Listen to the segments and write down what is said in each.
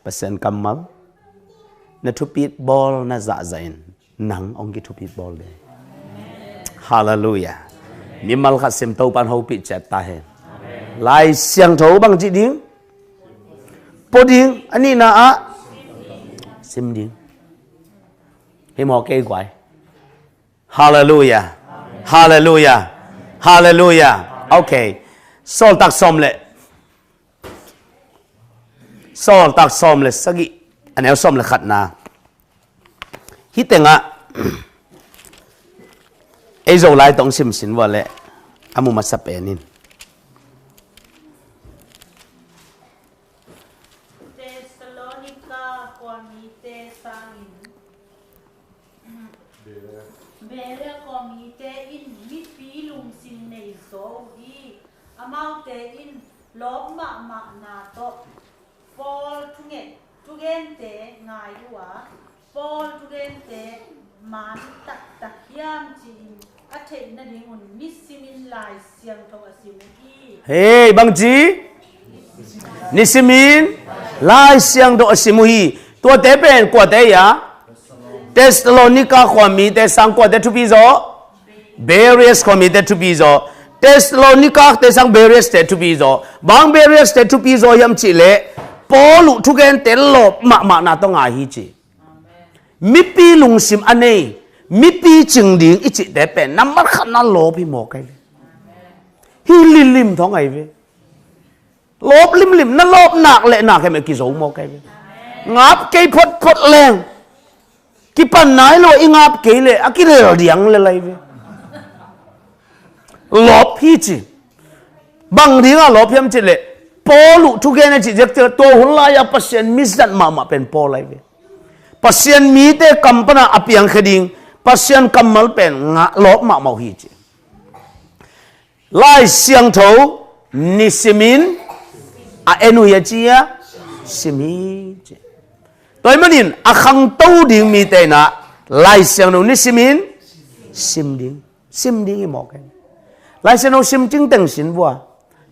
percent kamal na thupit ball na za zain nang ong ki thupit ball de hallelujah mi mal kha sem to pan ho pi chat ta hen lai siang tho bang chi ding po ding ani na a sim ding hi mo ke quái hallelujah hallelujah hallelujah okay sol tak som le sol tak som le sagi anel som le khat na hi tenga ei zo lai tong sim sin wa le amu ma sap enin amount in lob ma na to fall to gen te ngai wa fall to gen te man tak yam chi a the na ding un misimin lai siang tho asimuki hey bang ji nisimin lai siang do asimuhi to te pen kwa te ya Thessalonica khwami te sang kwa te to bi zo various khwami te to bi zo Thessalonica te sang various te to be zo bang various te to be zo yam chi le polu thu gen te lo ma na to nga hi chi mi pi lung sim ane mi pi ching ding i chi te pen number khan na lo pi mo kai hi lim tho ngai ve lop lim na lop nak le na kai me ki zo mo kai ve ngap ke phot leng ki pan nai lo i ngap ke le a ki le diang le lai ve lop hi chi bang dinga lop yam chi le polu thu gen chi jek to hun la ya pasien misat ma pen pol lai ve pasien mi te kampana apiang khading pasien kamal pen nga lop ma mau hi chi lai siang tho nisimin a enu ya chia simi chi toy manin a khang to ding mi te na lai siang no nisimin sim ding mo kai lai se no sim ting teng sin bua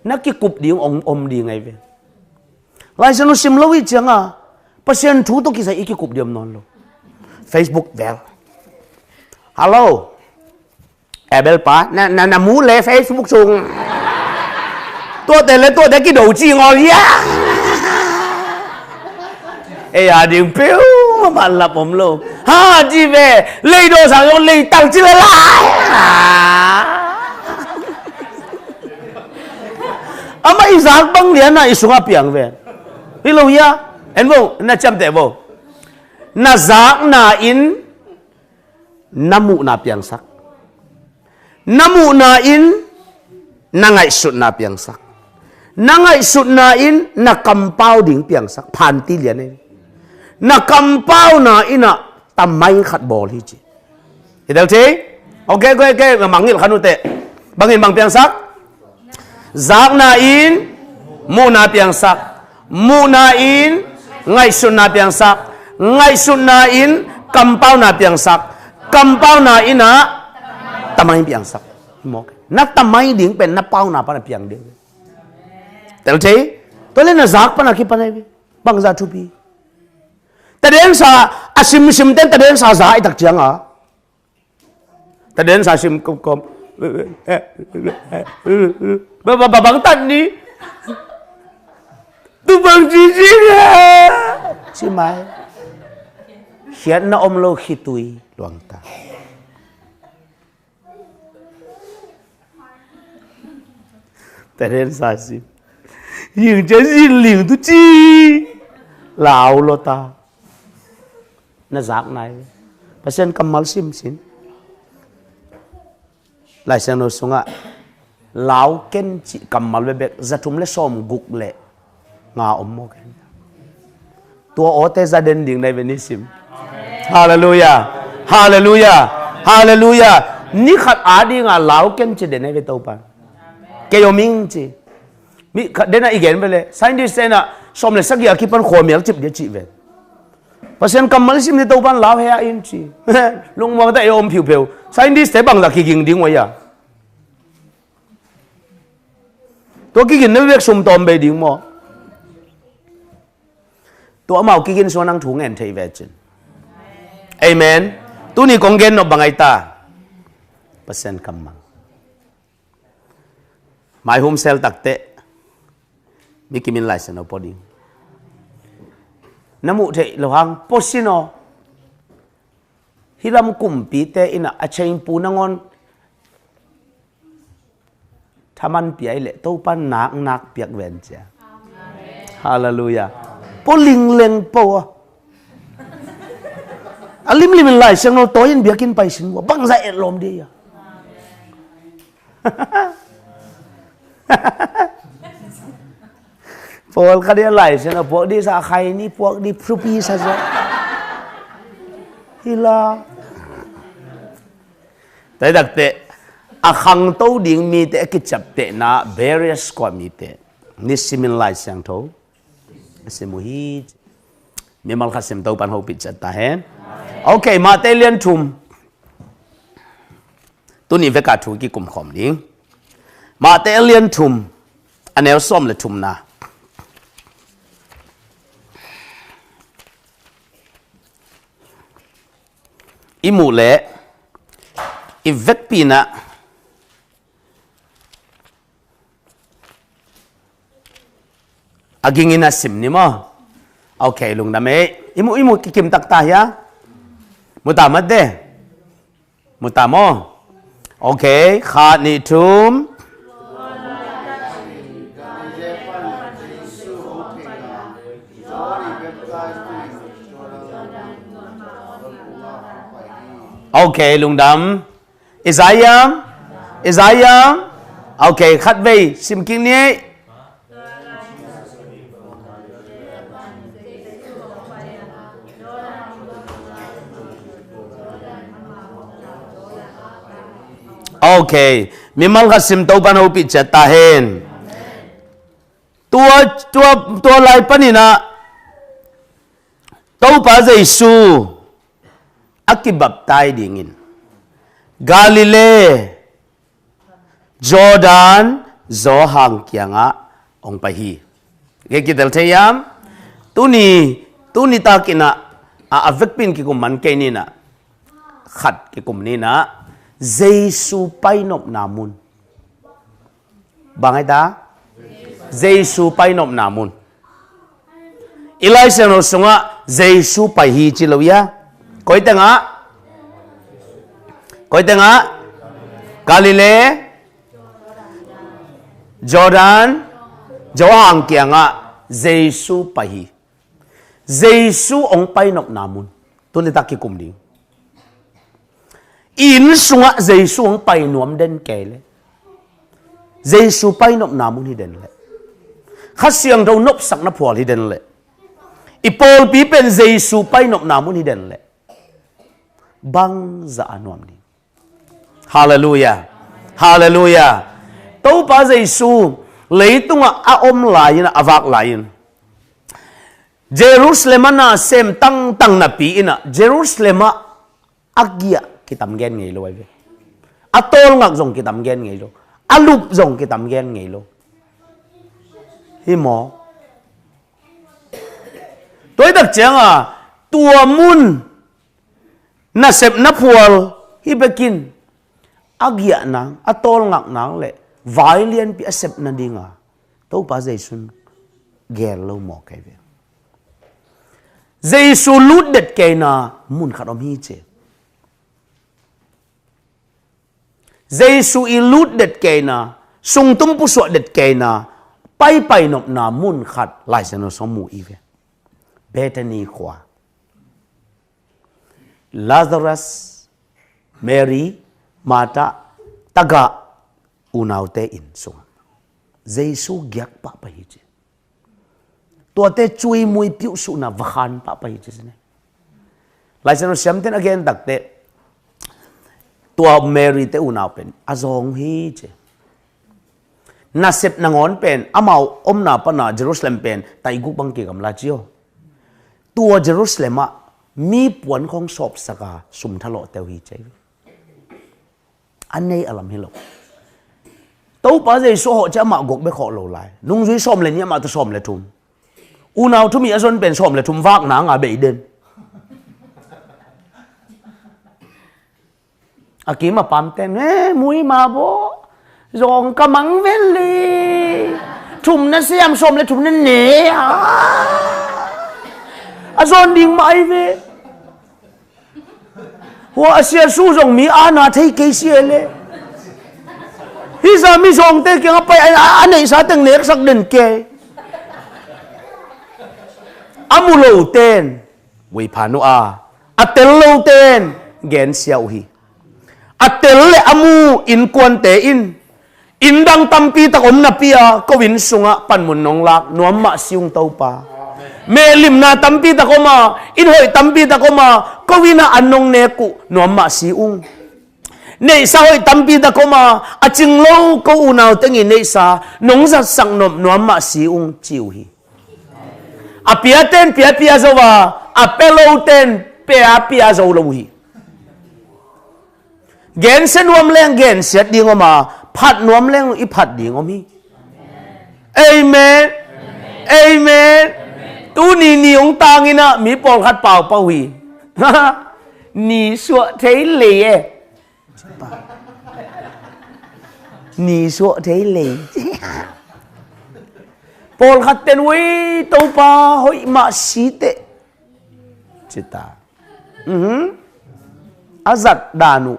na ki kup ding om ding ngai ve lai se no sim lo wi changa pasien thu to ki sai ki kup diam non lo Facebook vel hello abel pa na mu le Facebook sung to te ki đầu chi ngồi ya ê à điên piu mà lập om lo ha chi ve lấy đồ sang yo lấy tao chi lại ama izak bang lian na isunga piang ve hilo ya envo na cham te vo na zak na in namu na piang sak namu na in na ngai sut na piang sak na ngai sut na in na kampau ding piang sak phan ti lian ne na kampau na ina tamai khat bol hi chi idal te okay mangil khanu te bangin bang piang sak zak na in mu na piang sak mu na in ngai sun na piang sak ngai sun na in kampau na piang sak kampau na ina tamai piang sak mo na tamai ding pen na pau na pa na piang ding tel che to le na zak pa na ki pa na bang za thu pi ta den sa asim ten ta den sa za i tak chiang a ta den sa sim kom bà bắn tận đi tôi bằng gì nè chị mai hiện nó ôm lô khi tôi loang ta tại đến sao xin những cái gì liền tôi chi lão lo ta nó giặc này bà sen cầm mal sim xin lại sang nó xuống ạ lão ken chỉ cầm mal bebek ra thum le som gục lệ ngà mô cái tua ô te gia đình điền này về nisim hallelujah hallelujah hallelujah ni khát á đi ngà lão ken chỉ đến này về tàu pan cái yo minh chỉ mi đến này igen về lệ scientist na som le sắc ya khi pan khom miếng chụp để chỉ về pasien cầm mal sim để tàu pan lão hay in chỉ lung mong ta yo phiu phiu scientist thế bằng là khi kinh điên vậy à tôi cái gì nó biết sum tôm bề điện mò tua mau kikin so nang thu ngen thei ve chin amen tu ni kong gen no bangai ta percent kamang my home cell takte mi kimin lai sen opoding namu thei lohang posino hiram kumpi te ina achain pu nangon thaman piai le to pan nak piak ven cha hallelujah po ling leng po alim lim lai sang no toin biakin pai sin wa bang zai lom dia Paul ka dia lai sang po di sa khai ni po di prupi sa sa hila tai dak te a khang to ding mi te ki chap te na various kwa mi te ni simin lai sang tho simu hi mi mal khasim to pan ho pi chat ta hen okay ma te lian thum tu ni ve ka thu ki kum khom ding ma te lian thum anel som le thum na imu le i vek pina aging ina sim ni mo okay lung na me imu kikim tak ta ya mutamat de mutamo okay kha ni thum okay lung dam Isaiah okay khát về sim kinh ni okay mimal khát sim tàu pan hậu bị chết ta hen tua lại panina tàu pa Giêsu akibap tay dingin Galilee Jordan zo hang kianga ong pahi ge kidal thayam tuni ta kina avek pin ki kum man ke ni na khat ki kum ni na Giêsu painop namun bangai ta Giêsu painop namun Elijah no sunga Giêsu pahi chi lo ya Koi tengah Galilee Jordan Johang kianga Giêsu pahi Giêsu ong pai nok namun tu ni taki kum ding in sunga Giêsu ong pai nuam den kele Giêsu pai nok namun hi den le khasiang do nop sak na phwal hi den le ipol pi pen Giêsu pai nok namun hi den le bang za anuam ni hallelujah hallelujah to pa Giêsu leitunga a om lain avak lain Jerusalem na sem tang na pi ina Jerusalem agia kitam gen ngei lo ve atol ngak jong kitam gen ngei lo alup jong kitam gen ngei lo hi mo tôi đặc chang tua mun na sep na phual hi bekin agia nang atol ngak nang le violent pi sep na dinga to pa Giêsu gel lo mo kai ve Giêsu lut det ke na mun khatom hi che Giêsu i lut det ke na sung tum pu so det ke na pai nop na mun khat lai se no som mu i ve Bethany khwa Lazarus Mary Martha taga unaute in sung Giêsu gyak pa pa hi che tua te chui mui piu su na vakhan pa pa hi che ne lai se no samten again takte tua Mary te unau pen azong hi che na sep nangon pen amau omna pa na Jerusalem pen tai gu bang ki gam la chio tua Jerusalem mi puan khong sop saka sum thalo teu hi che anh ấy alam hello tàu pa Giêsu họ cha ma gok be kho lo lai nung zui som le ni ma to som le thum nào thu mi azon pen som le thum vak na nga be den akima pam ten mui ma bo rong kamang veli thum na siam som le thum na ne azon ding mai ve wa asia su rong mi ana thei ke sia le hi za mi rong te ke ngapai anei sa teng nek sak den ke amulo ten we phanu a atello ten gen siau hi atel le amu in kwan te in dang tampi ta om na pia ko win sunga panmun nong lak nuam ma siung tau pa me lim na tampi ta ko ma in hoi tampi ta ko ma ko wina anong ne ku nuam ma siung nei sa hoi tampi ta ko ma aching lo ko unaw tengi nei sa nong za sang nom nuam ma siung chiu hi apia ten pia zo wa apelo ten pia zo lo hi gen se nuam leng gen set ding oma phat nuam leng i phat ding omi amen amen tu ni ong tang ina mi pol khat pau pau hi ni suo thấy lì ni suo thấy lì pol khat ten wi to pa hoi ma si te chita azat danu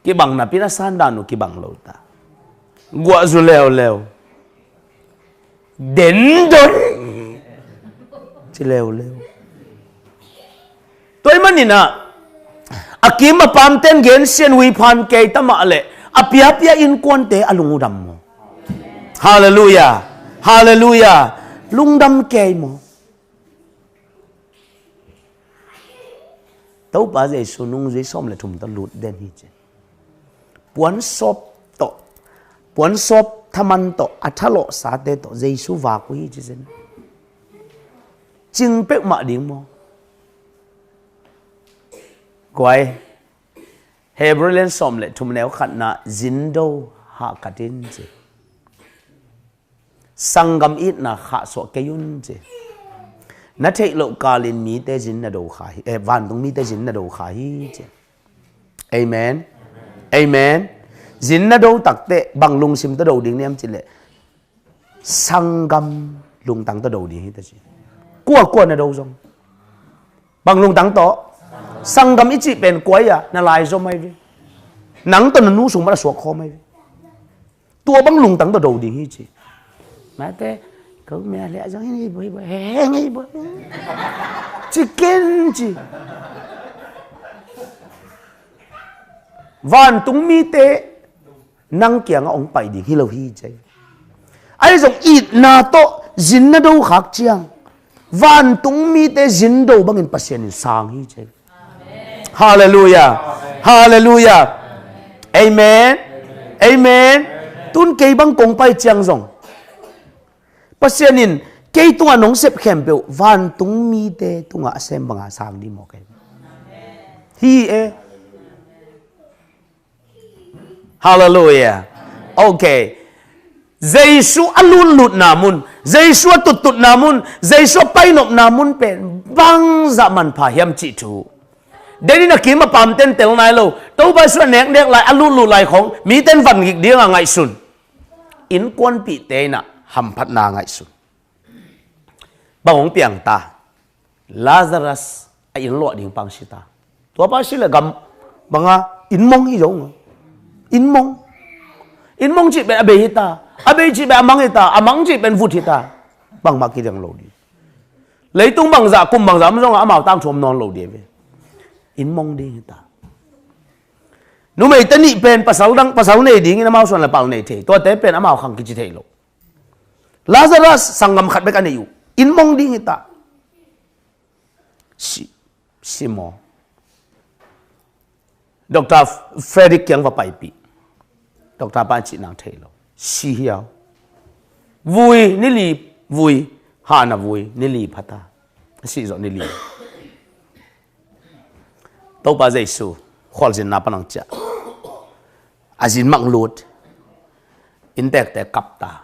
ki bang na pinasan danu ki bang lo ta gua zu leo đến rồi chỉ leo tôi mà nhìn à akim mà pam ten gen sen wi phan ke tama le apia in quan te alung dam mo hallelujah lung dam ke mo tau ba je sunung je som le thum ta lut den hi che puan sop thaman to athalo sa te to jesu wa ko hi che sen ching pek ma ding mo quay Hebrew som le thum neu khat na zindo ha katin che sangam it na kha so ke yun che na thei lo kalin mi te jin na do khai van tung mi te jin na do khai che amen jin na do tak te bang lung sim ta do ding nem chi le sangam lung tang ta do ding hi ta chi kwa na do jong bang lung tang to sangam ichi pen kwai ya na lai zo mai vi nang to na nu sung ma so kho mai vi tua bang lung tang ta do ding hi chi ma te ko me le jong hi boi chicken chi van tung mi te nang kiang ong pai ding hi lo hi chai ai jong it na to jin na do khak chiang van tung mi te jin do bangin pasien in sang hi chai hallelujah amen tun ke bang kong pai chiang jong pasien in ke tunga nong sep khem pe van tung mi te tunga sem banga sang di mo ke hi hallelujah okay Giêsu alun lut namun Giêsu tut namun Giêsu painop namun pen bang zaman pha hiam chi thu đến na kim ma pam ten tel nai lo to ba su nek lại alun lut lai khong mi ten van gik dia ngai sun in quan pi te na ham phat na ngai sun bang piang ta Lazarus a in lo ding pang sita to ba si le gam banga in mong hi jong in mong chỉ bên hita abe chỉ bên amang chỉ bên vụt hita bằng mặc cái đường lầu đi lấy tung bằng giả cùng bằng giả mà trong màu tang chôm non lầu đi về in mong đi hita nếu mày tên nhị bên pasal này đi nghe mau xuân là bảo này thế tôi té bên màu khăng cái gì thế lầu Lazarus sangam khát bên cái này in mong đi hita si mo Dr. Frederick Kiang và Pai Pi Dr. Ban chị nàng thấy lo si hiao vui ni li vui ha na vui ni li phata si zo ni li to ba Giêsu khol jin na panang cha azin mang lut in tek te kap ta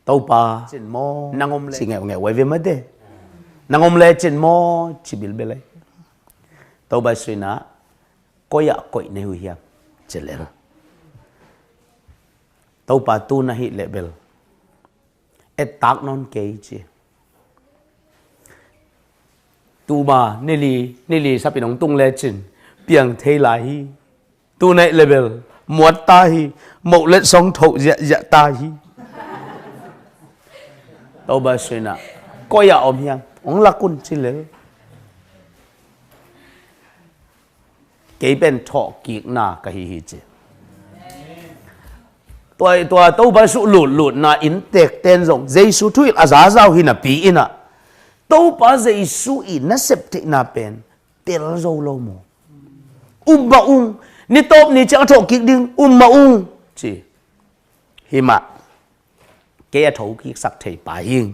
tàu pa trên mò nangom le singa nge wai ve ma de nangom le trên mò chỉ bil bele tàu ba suy na koya koi ne hui hiam trên le tàu pa tu na hi level et tak non ke chi tu ba nili sa pinong tung le chin piang thei lai hi tu nei level muat ta hi mậu let song thau dạ ta hi tàu ba suy na koya om hiam ong lakun chi le ke ben tho ki na ka hi chiตัวตู้บาสุหลุดนะอินเตกเตนส่งเจสุทุยอาซาเจ้าหินะปีอินะตู้ปาเจสุอินะเสพตินาเป็นเตลโซโลโมบะอุงนี่ตบนี่จะถกกิกดึงบะอุงจีหิมะเกยถกกิกสักเทปายิง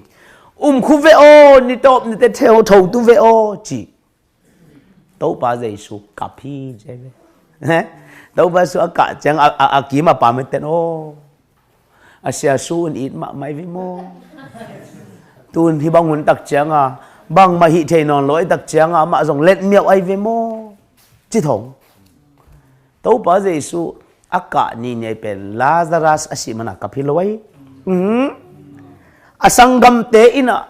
คุเวโอนี่ตบนี่เตเทวถกตุเวโอจีตู้ปาเจสุกับพี่ใช่ไหมฮะtàu ba su cả chẳng kiếm mà bà mới tên ô xe su ít mà mày với mô tuần thì băng muốn tắc chẳng băng mà hị thầy non lỗi tắc chẳng mà dòng lên miệng ai với mô chứ thống tàu ba dây su cả nhìn nhảy bên Lazarus asi mà cặp hi lỗi sang gam tế ina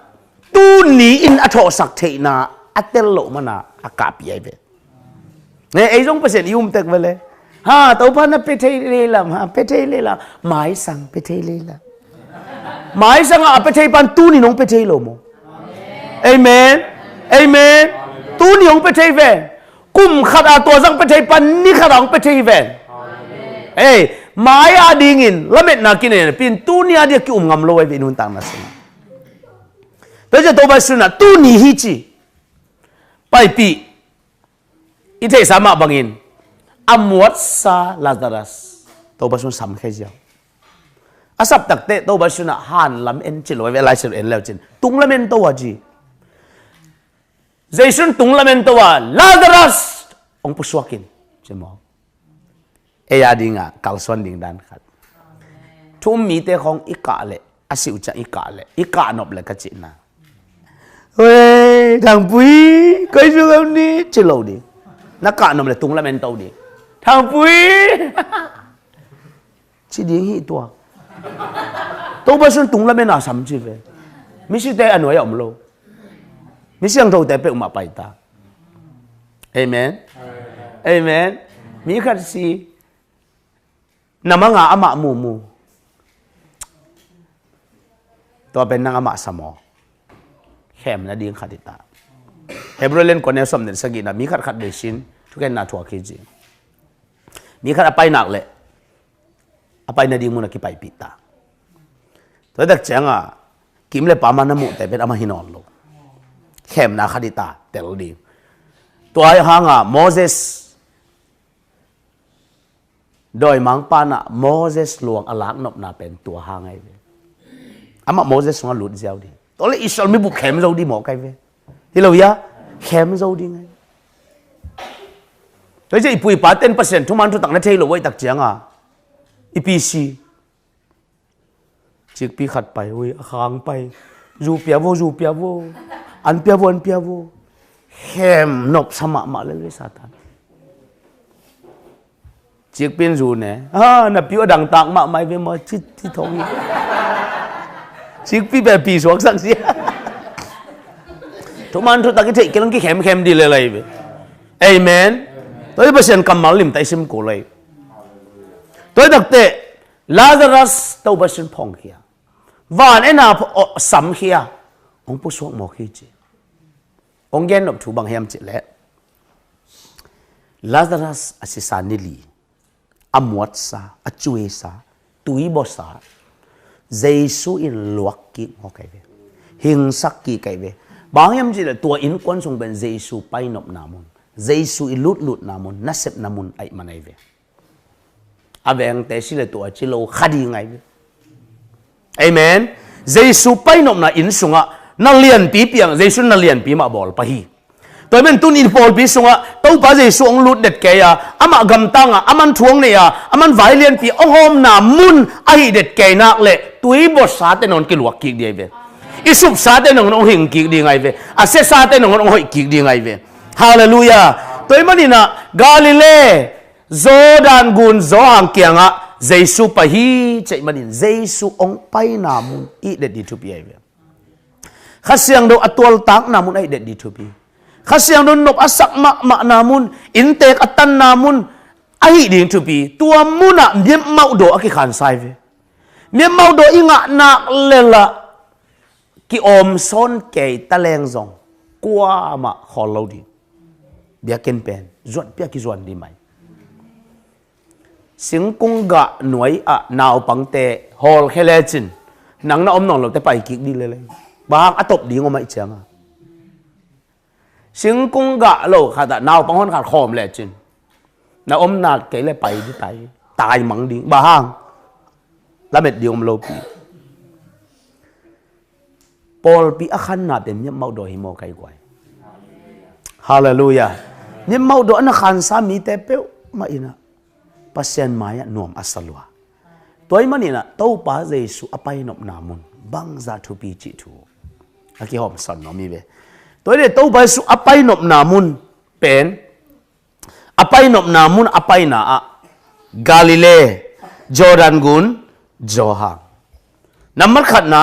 tu ní in thọ sắc thầy na tel lộ mà na cặp vậy về này ấy giống bác sĩ tech về lẽ ha tàu pa na pe thei le lam ha pe thei le la mai sang pe thei le la mai sang pe thei pan tu ni nong pe thei lo mo amen amen tu ni nong pe thei ve kum khat to jang pe thei pan ni khat ang pe thei ve mai ding in lamet na kin ne pin tu ni dia ki ngam lo ve nun tang na sin pe je to ba su na tu ni hi chi pai pi i thei sama bangin amuat sa Lazarus tàu ba xuân sắm khay giàu asap đặc tệ tàu ba xuân hàn lắm en chỉ lối về lại sự en leo trên tung lắm en tàu gì dây xuân tung lắm en tàu Lazarus ông pusuakin chứ mò ai đi ngà cal xuân đình đan khát thum mi te khong ika lệ asiu cha ika nộp lại cái chuyện nào ôi thằng quý cái gì ông đi chỉ lâu đi nó cả nộp lại tung lắm en tàu đi thằng Pui chỉ đi hít tua tôi bây giờ tung là bên nào sắm chứ vậy mình sẽ thấy anh nói ông lâu mình sẽ ăn thầu tại bệ mà bài ta amen amen mình khát si nằm ngã ama mùตัวเป็นนางamaสมอแข็มนะดีขัดตาเฮบรเลนคนเนี่ยสมเด็จสกินะมีขัดเดชินทุกแกน่าถั่วขี้จีมีขัดไปหนักเลยไปนาดีมุนักไปปิตาตัวเด็กเจ้ากิมเลยปามันน้ำมุแต่เป็นอามาหินอนโลเข้มนาขัดตาเตลดีตัวไอ้หางโมเสสโดยมังปานะโมเสสหลวงอลักนบนาเป็นตัวหางไอ้อามาโมเสสงาหลุดเจ้าดีตัวเลยอิสราเอลมีบุกเข้มเราดีหมอไก่เว้ที่เราอยากเข้มเราดีไงแล้วจะอีปุยป้าเต้น%ทุกมันทุกต่างประเทศเราไว้ตักเจียงอีพีซีจิกปีขัดไปเว้ยค้างไปรูเปียโวอันเปียโวเข้มนบสมัครมาเลยซาตานจิกเป็นรูเนี่ยนับปีว่าดังต่างมาไม่เป็นมาจิตที่ท้องจิกปีแบบปีสวกสักเสียทุกมันทุกต่างประเทศกันกี่เข้มดีเลยเว้ยเอเมนตัวที่เปอร์เซ็นต์กำมัลลิมแต่ซิมกูเลยตัวดักเตะลาซารัสตัวเปอร์เซ็นต์พองเขียวันเอ็น่าสัมเขียองผู้สวกหมอกขี้จีองเกนนบถูบังเฮียมจิเละลาซารัสอาศิสานิลีอมวดซาอจวยซาตุยบอสาเจสุอินลวกกิงโอเคเวหิงสักกีไกเวบางเฮียมจิเละตัวอินควนส่งเป็นเจสุไปนบนามุนเจสุอิลุดนามุนนัสเซบนามุนไอมันไอเวอาเวงเตสิเลตัวจิโลขัดยังไงเอเมนเจสุไปนบนาอินสุงะนั่งเรียนปีเปียงเจสุนั่งเรียนปีมาบอลปะฮีตัวเป็นตุนอินบอลปีสุงะตัวป้าเจสุองลุดเด็ดแกยอามันกำตังอามันทวงเนี่ยอามันไวเรียนปีองหอมนามุนไอเด็ดแกนักเละ ตุยบทสาเตนนกิลวกกิกดีเวอิสุบสาเตนนองหิงกิกดีไงเวอาเซสาเตนนองหอยกิกดีไงเวฮาเลลูยาตัวมันนี่นะกาลิเลโจดานกุนโจฮังเกียงะเจสุปะฮีเจมันนี่เจสุองไปนามุนอีเด็ดดีทุบีไอเวข้าเสียงดูอัตวลตักนามุนไอเด็ดดีทุบีข้าเสียงดูนบอัสักมะนามุนอินเตกอัตันนามุนไอดิ่งทุบีตัวมุนะเมียเมาโดอกิขันไซเวเมียเมาโดอิงะนักเลละกิอมซอนเกยตะแลงซองกัวมาขอเราดีเบียกินเป็นจวนเบียกิจวนดีไหมสิงกุงกะหน่วยอะนาวปังเตฮอลเคเลจินนังน่าอมนองเราแต่ไปกิกดีเลยบางอัตบดีงอมาอีเจียงสิงกุงกะโลขาดนาวปังฮอนขาดคอมเลจินน่าอมนาเกยเลยไปที่ตายมังดีบางแล้วเม็ดเดียวมันโลปีปอลปีอาคันนาเป็นเนี่ยเมาโดหิโมไกกวยฮาเลลูยาเนี่ยเมาโดอันขันสามีแต่เป้มาอินะปัสเซนมายะนวมอัสลัวตัวมันนี่นะเต้าป้าเจสุอภัยนบนามุนบังซาทุปีจิตูอากิหอมสันนอมีเบตัวนี้เต้าป้าสุอภัยนบนามุนเป็นอภัยนบนามุนอภัยนาอะกาลิเลจอร์แดนกุนจอฮังนัมมัดขัดนะ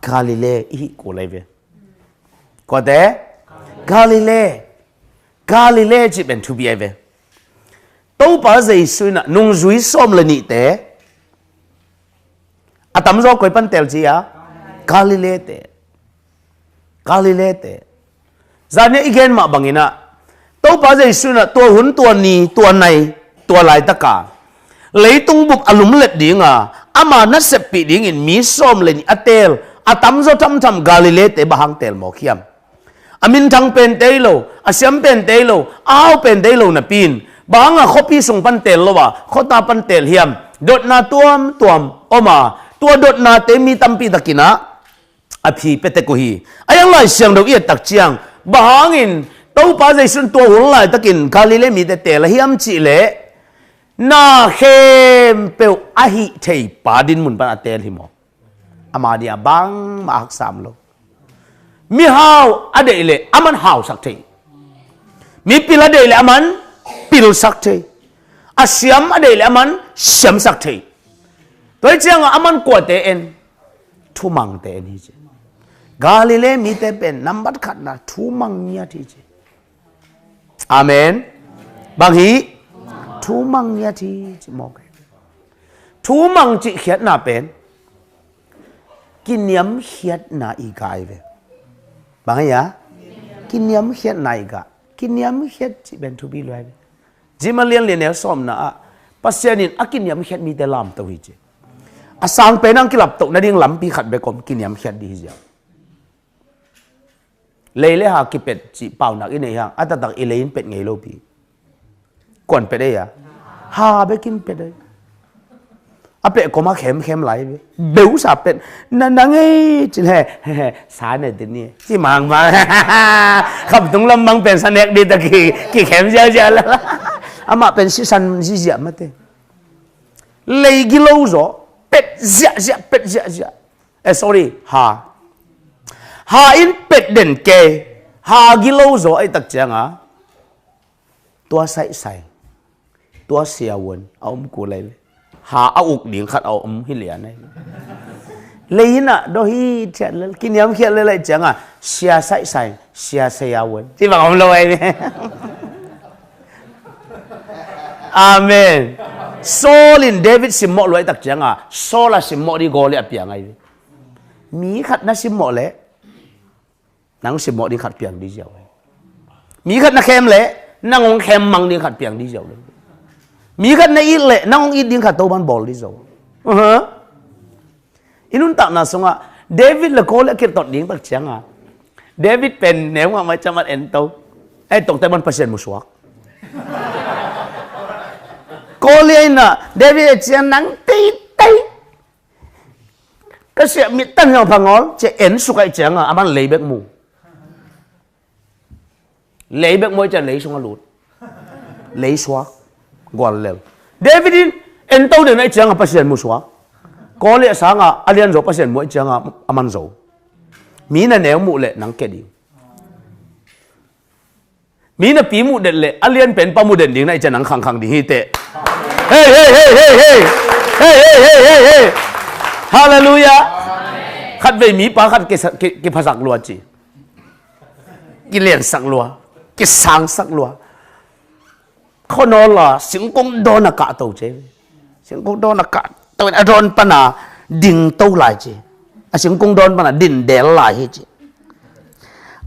กาลิเลอีกูเลยเวก็แต่กาลิเลจิเป็นทุบีเอเวตู้ป้าเจสุนะนุ่งจุยส้มเลยนี่แต่อาตมาจะคุยปันเตลจีอะกาลิเลเตจานนี้อีกเห็นมาบังอินะตู้ป้าเจสุนะตัวหุ่นตัวนี้ตัวในตัวลายตะกาเลยตุงบุบอารมณ์เล็ดดิ่งอ่ะอามานัสเซปีดิ่งอินมีส้มเลยนี่อเตลอาตมาจะทำกาลิเลเตบะฮังเตลหมอกเขียมอามินทังเป็นเตโลอาเซียมเป็นเตโลอ้าวเป็นเตโลนะปีนบางอ่ะเขาพี่ส่งปันเตลโลวะเขาตาปันเตลเฮียมดดนาตัวมออกมาตัวดดนาเตมีตัมปีตะกินะอภิเปเตกุฮีอายังไงเสียงเราเอียดตักเจียงบางอินตัวป้าใจสุนตัวหุ่นไหลตะกินกาลิเลมีแต่เตลเฮียมจิเลนาเข้มเปลอาหิเทยปาดินมุนปันอเตลหิมออามาเดียบางมาอักษามโลมีฮาวอเดเลอามันฮาวสักทีมีปิลอเดเลอามันปิลสักทีอาเสียมอเดเลอามันเสียมสักทีตัวเจ้าอามันกวดเตเอ็นทุมังเตเอ็นที่เจกาลิเลมีเตเป็นนัมบัดขัดนะทุมังเนียที่เจอาเมนบางทีทุมังเนียที่เจมองทุมังจิเขียนนาเป็นกินยำเขียนนาอีกายเวบางอย่างกินยำเขียนนาอีกากินยำเขียนจิเป็นทุบีเลยจิมาเลี้ยงเนื้อส้มนะปัสเซนินอากินยำเขียนมีแต่ลำตัวเจอาสังเป็นอังกิลับตกนั่นเองลำปีขัดเบกอมกินยำเขียนดีเจ้าเลยหากิเป็ดจิเป่าหนักอีเนี่ยฮะอัตตักอีเลยเป็ดไงโลปีก่อนเป็ดได้ยะหาไปกินเป็ดได้อาเป็ดก็มาเข้มไหลเบลสับเป็ดนั่งไงจิแห่สารเนี่ยติดนี่ที่มังมาขับตรงลำมังเป็นสแน็คดีตะกี้เข้มเยอะๆแล้วอามาเป็นสิสันสิเสียมาเต้เลยกิโลโซเป็ดเสียเป็ดเสียsorry หาอินเป็ดเด่นเกหากิโลโซไอ้ตักเจียงอ่ะตัวใส่ตัวเสียวนเอามกูเลยหาเอาอุกดิ่งขัดเอาหิเหลียนเลยน่ะโดยเจ้ากินยำเขียนเลยจังอ่ะเสียใส่เสียวนที่บอกผมเลยเนี่ยอาเมนโซลินเดวิดสิมอลอยตักจังอ่ะโซลาสิมอดีโกเลยเปียงไงมีขัดน่ะสิมอเลยนังสิมอดีขัดเปียงดีเจ้ามีขัดน่ะเข้มเลยนังองเข้มมังดีขัดเปียงดีเจ้าเลยมีกันในอีเละน้องอีดิ้งขัดตัวบันบอลดิโซอินุนตักน่ะสงะเดวิดละโคเละเกิดตอดดิ้งตักเชียงอ่ะเดวิดเป็นแนวว่าไม่จะมาเอ็นโตไอ้ตกแต่มันเปอร์เซ็นต์มุสวกโคเลียน่ะเดวิดเชียงนังตีก็เสียมิตั้งอย่างพังอ๋อจะเอ็นสุกไอ้เชียงอ่ะมันเลยเบกมูเลยเบกมูจะเลยสงะหลุดเลยสวกก่อนเลยเดวิดเอ็นโตเดี๋ยวนี้เจียงกับเปอร์เซ็นต์มุสวะ có lẽ sáng à alien rồi pasien mỗi chăng à aman rồi mi na nếu mụ lệ nắng kẹt đi mi na pi mụ đệt lệ alien pen pa mụ đệt đi này chân nắng khăng khăng đi hi tệ hey hey hey hey hey hey hey hey hey hey hallelujah khát về mi pa khát cái phật sắc lúa chi cái liền sắc lúa cái sáng sắc lúaเขาโนล่ะสิงคงโดนอากาศตัวเจ้สิงคงโดนอากาศตัวอารมณ์ปนาดิ่งตัวหลายเจ้สิงคงโดนปนาดิ่งเดลหลายเจ้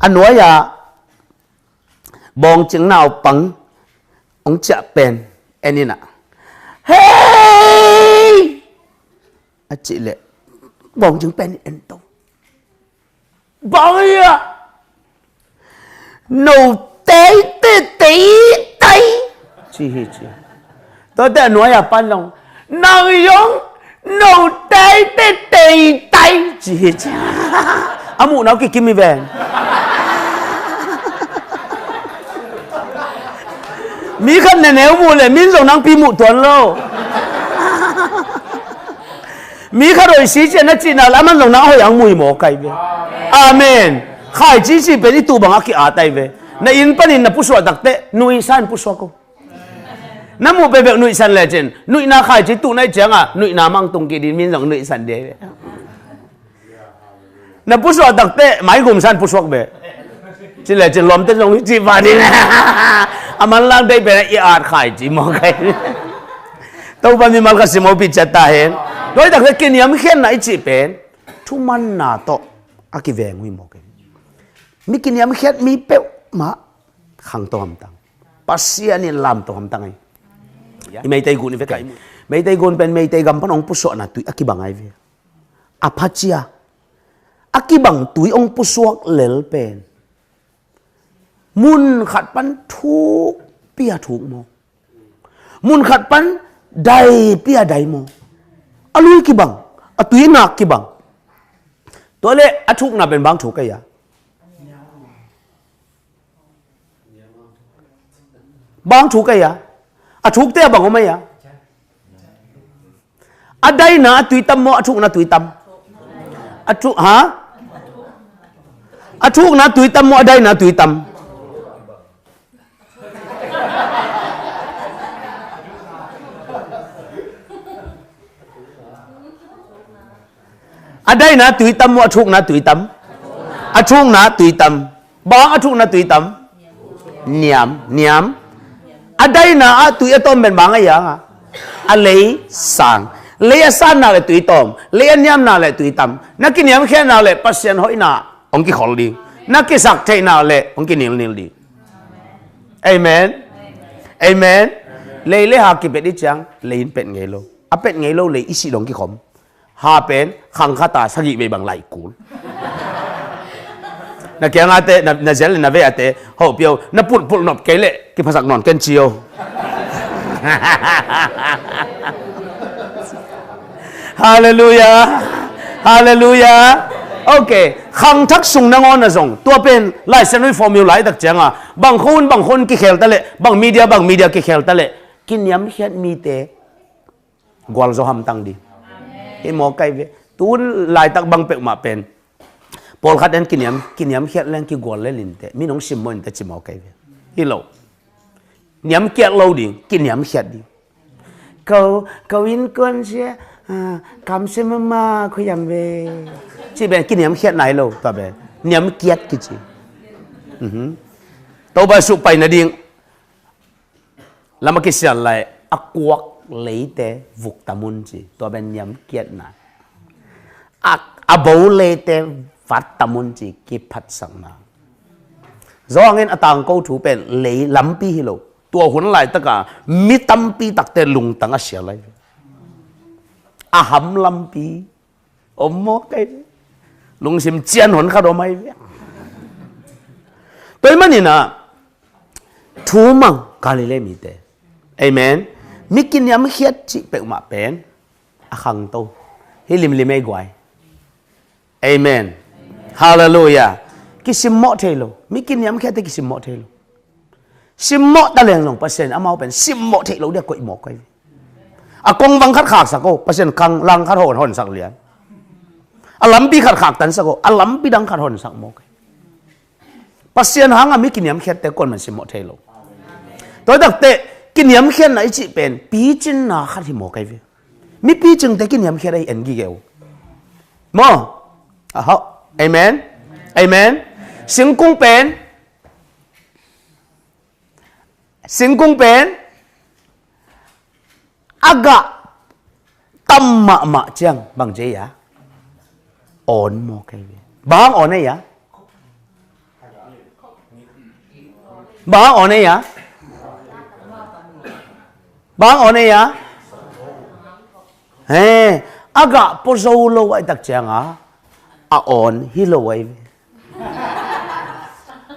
อันนู้นอย่าบองจึงน่าปังองจะเป็นอันนี้นะเฮ้ยอาจิเล่บองจึงเป็นอันโตบองอ่ะหนูเตะเตะเตะเตะchi hi chi tôi đã nói à ban lòng năng dụng nấu tay tay tay tay chi hi chi amu nào cái kim mi về mi khăn này nếu mua lại mi dùng năng pi mụ tuần lâu mi khăn rồi xí chuyện nó chỉ nào làm ăn dùng năng hồi ăn mùi mỏ cây về amen khai chỉ chỉ bên đi tu bằng cái à tay về na in panin na puswa dakte nui san puswa ko namu be be nui san le chen nui na khai chi tu nai chang à nui na mang tung ki din min long nui san de na puswa dakte mai gum san puswa be chi le chen lom te long chi va ni aman lang dei be i art khai chi mo kai tau ba mi mal ka simo pi chata hen doi dakte kin yam khen nai chi pen thu man na to aki ve ngui mo kai mi kin yam khet mi pe ma khang to ham tang pasia ni lam to ham tang ai mai tay gun ve kai mai tay gun pen mai tay gam pan ong puso na tui akibang ai ve apachia akibang tui ong pusuak lel pen mun khat pan thu pia thu mo mun khat pan dai pia dai mo alui kibang atui na kibang to le athuk na ben bang thu kai ya bang thu kai ya athuk te bang omai ya adai na tui tam mo athuk na tui tam athuk ha athuk na tui tam mo adai na tui tam adai na tui tam mo athuk na tui tam athuk na tui tam bang athuk na tui tam niam niam adai na tui atom ben bang ai ya a lei sang lei san na le tui tom lei niam na le tui tam na ki niam khe na le pasien hoi na ong ki khol di na ki sak thei na le ong ki nil nil di amen amen lei le ha ki pe di chang lein pet ngei lo a pet ngei lo le isi dong ki khom ha pen khang khata sagi be bang lai kul na kaya nga te na zel na ve ate ho pio na pul nop kele ki phasak non ken chiu hallelujah hallelujah okay khang thak sung na ngon na zong tua pen lai sanui formula lai dak changa bang khon ki khel ta le bang media ki khel ta le kin yam hiat mi te gwal zo ham tang di e mo kai ve tu lai tak bang pe ma pen Paul khát đến kinh nghiệm hiện lên cái gọi lên liền thế, mình không xem mọi người chỉ mau cái vậy, hiểu nghiệm kia lâu đi, kinh nghiệm hiện đi, câu in con sẽ cảm xem mà khơi làm về, chỉ bên kinh nghiệm hiện này lâu, ta bên nghiệm kia cái gì, tàu bay sụp bay nè đi, làm cái gì lại quắc lấy thế vụt tamun gì, ta bên nghiệm kia này, bầu lấy thế phát tamun chỉ kịp phát sang na do nên atang câu thủ bên lấy lắm pi hilo tua huấn lại tất cả mi tâm pi tắc tên lùng tăng asia lại hầm lắm pi mô cái lùng sim chiên huấn khá đồ mai tôi mà nhìn à thú măng Galilee mi te amen mi kinh nghiệm khiết chỉ bẹo mà bén khăng tô hi lim ai guai amen hallelujah cái sim mọ thế lo mi kinh nghiệm khiết cái sim mọ thế lo sim mọ ta liền lòng pasien amau pen sim mọ thế lo dia koi mọ kai akong wang khat khak sako pasien kang lang khat hon sak lian alampi khat khak tan sako alampi dang khat hon sak mo pasien hanga mi kiniam khet te kon man simo thelo toy dak te kiniam khet na chi pen pi chin na khat hi mo kai ve mi pi chung te kiniam khet ai en gi geu mo ha amen amen sing kung pen aga tamma ma chang bang je ya on mo kai ve bang on ai ya bang on ai ya bang on ai ya he aga pozo lo ai tak chang a on hi lo ai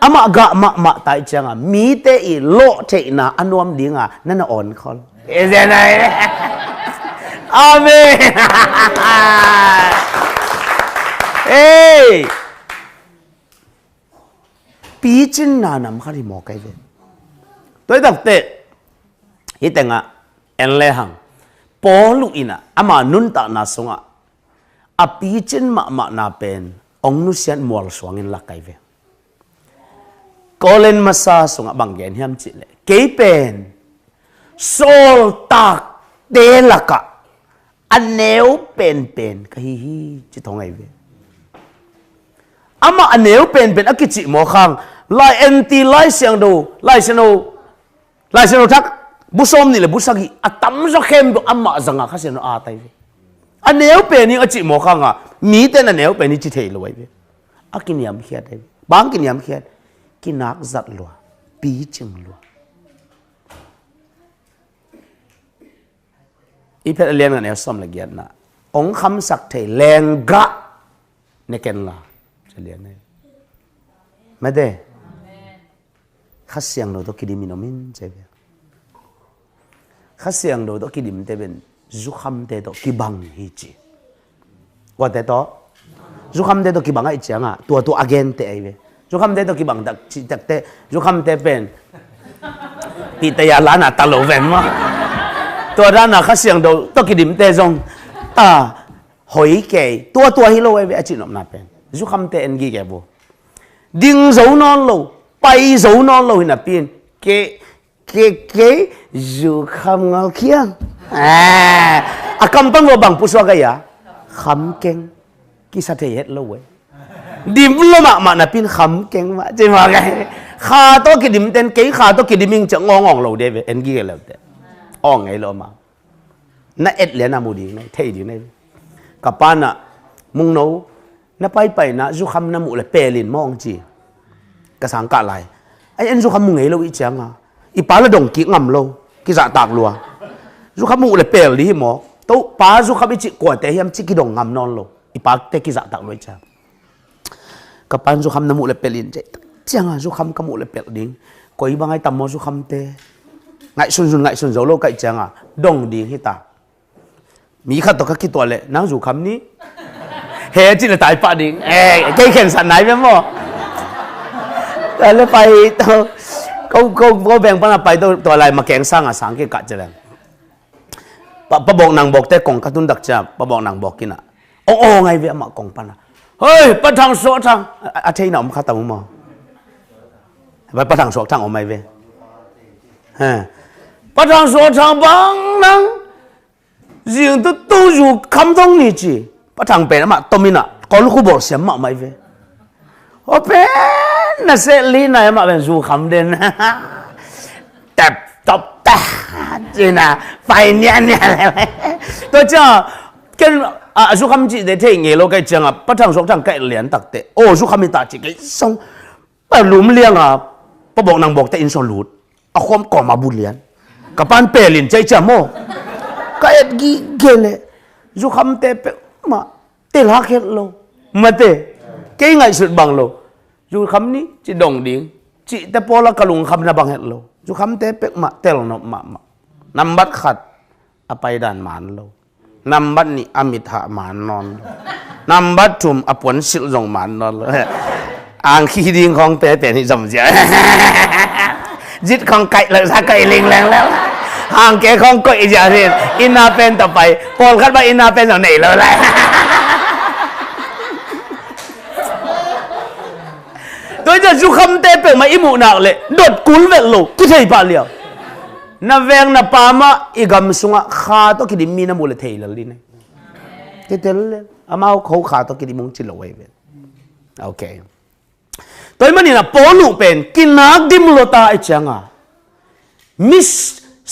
ama ga ma tai chang mi te I lo te na anuam dinga nana on khol is that right amen hey pi chin na nam khari mo kai ve toy dak te hi tenga en le hang polu ina ama nun ta na songa a pi chin ma na pen ong nu sian mol swang in la kai ve Colin masa sunga banggen hiam chi le ke pen sol tak de laka aneu pen ka hi chi thong ai ve ama aneu pen akichi mo khang lai anti lai siang do lai seno thak busom ni le busagi atam zo khem do ama zanga kha seno a tai ve aneu pen ni achi mo khang mi ten aneu pen ni chi thei lo ai ve akiniam khiat ai bang kiniam khiat kinak zat lua pi ching lua ipet alian ngan som la giat na ong kham sak thei lenga ne ken la chalian ne made khasiang do to kidim inomin chebe khasiang do to kidim te ben zu kham te to kibang hi chi wa te to zu kham te to kibang ai changa to again te ai ve chú khăm thế tôi kí bằng đặc chỉ đặc thế chú khăm thế bên thì tay à lá na ta lộ về mà tôi ra na khát xiang đầu tôi kí điểm thế xong hỏi kể tôi hi lâu về chỉ nộp nạp bên chú khăm thế anh ghi kể vô đinh dấu non lâu bay dấu non lâu nạp bên cái chú khăm ngao kiang cầm tăng vào bằng puso cái ya khăm keng kí sa thể hết lâu ấy dim lo ma na pin kham keng ma che ma ga kha to ki dim ten ke kha to ki diming cha ngong lo de en gi lo de ong ngai lo ma na et le na mu di nei thei di nei ka pa na mung no na pai na zu kham na mu le pelin mong chi ka sang ka lai ai en zu kham mu ngai lo I chang I pa la dong ki ngam lo ki za tak lua zu kham mu le pel di mo to pa zu kham chi ko te hiam chi ki dong ngam non lo I pa te ki za tak lo cha kapan zu kham namu le pelin che chang zu kham kamu le pel ding koi bangai tam zu kham te ngai sun zo lo kai chang dong ding hi ta mi kha to ka ki to le nang zu kham ni he chi le tai pa ding kai khen san nai me mo ta le pai to ko beng pa na pai to lai ma keng sang sang ke ka cheleng pa bok nang bok te kong ka tun dak cha pa bok nang bok kina ngai ve ma kong pa na ơi bắt thằng số thằng thấy nó không khát tao mà bắt thằng số thằng ở mày về bắt thằng số thằng bằng năng riêng tôi dù cảm thông như chị bắt thằng bé mà tôi mình có lúc bỏ xem mà mày về ô bé nó sẽ lý này mà bên dù khám đến tập ta chị nào phải nhăn tôi cho cái chú khăm chị để thấy nghe lo cái chăng bắt thằng số thằng cái liền đặc tệ chú khăm ta chỉ cái xong bà lúm liang bà bọc nàng bọc ta in son lút không còn mà bút liền cả ban bè liền chơi chả mô cái gì ghê lệ chú khăm tệ mà tệ lá hết lo mà tệ cái ngày sự bằng lo chú khăm ní chỉ đồng điên chị ta po là cả lùng khăm là bằng hết lo chú khăm tệ mà tệ nó mà nằm bắt khát apai dan man lo Nambat ni amit ha man non Nambat tum apon sil zong man non Ang khi ding khong te te ni zom zia Zit khong kai la sa kai ling lang la ห่างแกของก็อีกอย่างนึงอินนาเป็นต่อไปพอคัดว่าอินนาเป็นอย่างไหนเลยแหละตัวจะจุคำเตะเป็นมาอิมุนักเลยดดกุลเวลโลกุเทยปาเลียวนาเวงนาปามาอีกำสุงะขาตัวกิดิมีนามูลเทยลลินเตลเลยอามาเขาขาตัวกิดิมุงจิลเอาไว้เป็นโอเคตัวมันนี่นะปอนุเป็นกินนักดิมโลตาไอจังอ่ะมิส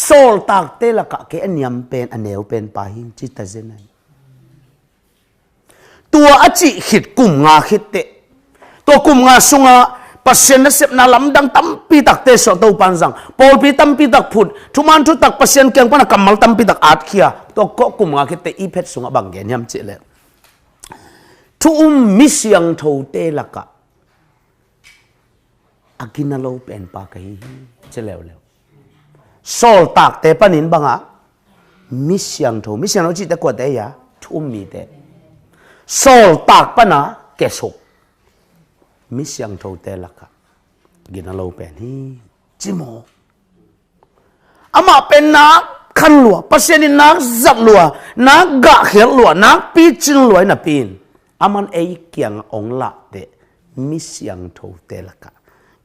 โซลตากเตละกะเกอันยำเป็นอันเนวเป็นปาหิมจิตเจนัยตัวอจิขิดกุมงาขิดเตตัวกุมงาสุงะปัสเซนเสพนาลำดังตั้มปีตักเตสตัวปันสังปอลปีตั้มปีตักพุดทุมันทุตักปัสเซนเกียงปนักกำมัลตั้มปีตักอาดเขียตัวก็กุมงาขิดเตอีเพชสุงะบังเกนยำจิเลทุมิสยังโทเตละกะอากินาโลเป็นปากฮีเจเลวเลวโซลตากเตปันินบังอ่ะมิสยังโทจิตตะกวดเตยะทุมีเตโซลตากปนะเกศกมิสยังโทเตละกะกินาโลเป็นฮีจิโมอามาเป็นนักขันลัวปัสเซนินักจับลัวนักกะเขียนลัวนักปีจินลัวนับปีนอามันเอเกียงองละเตมิสยังโทเตละกะ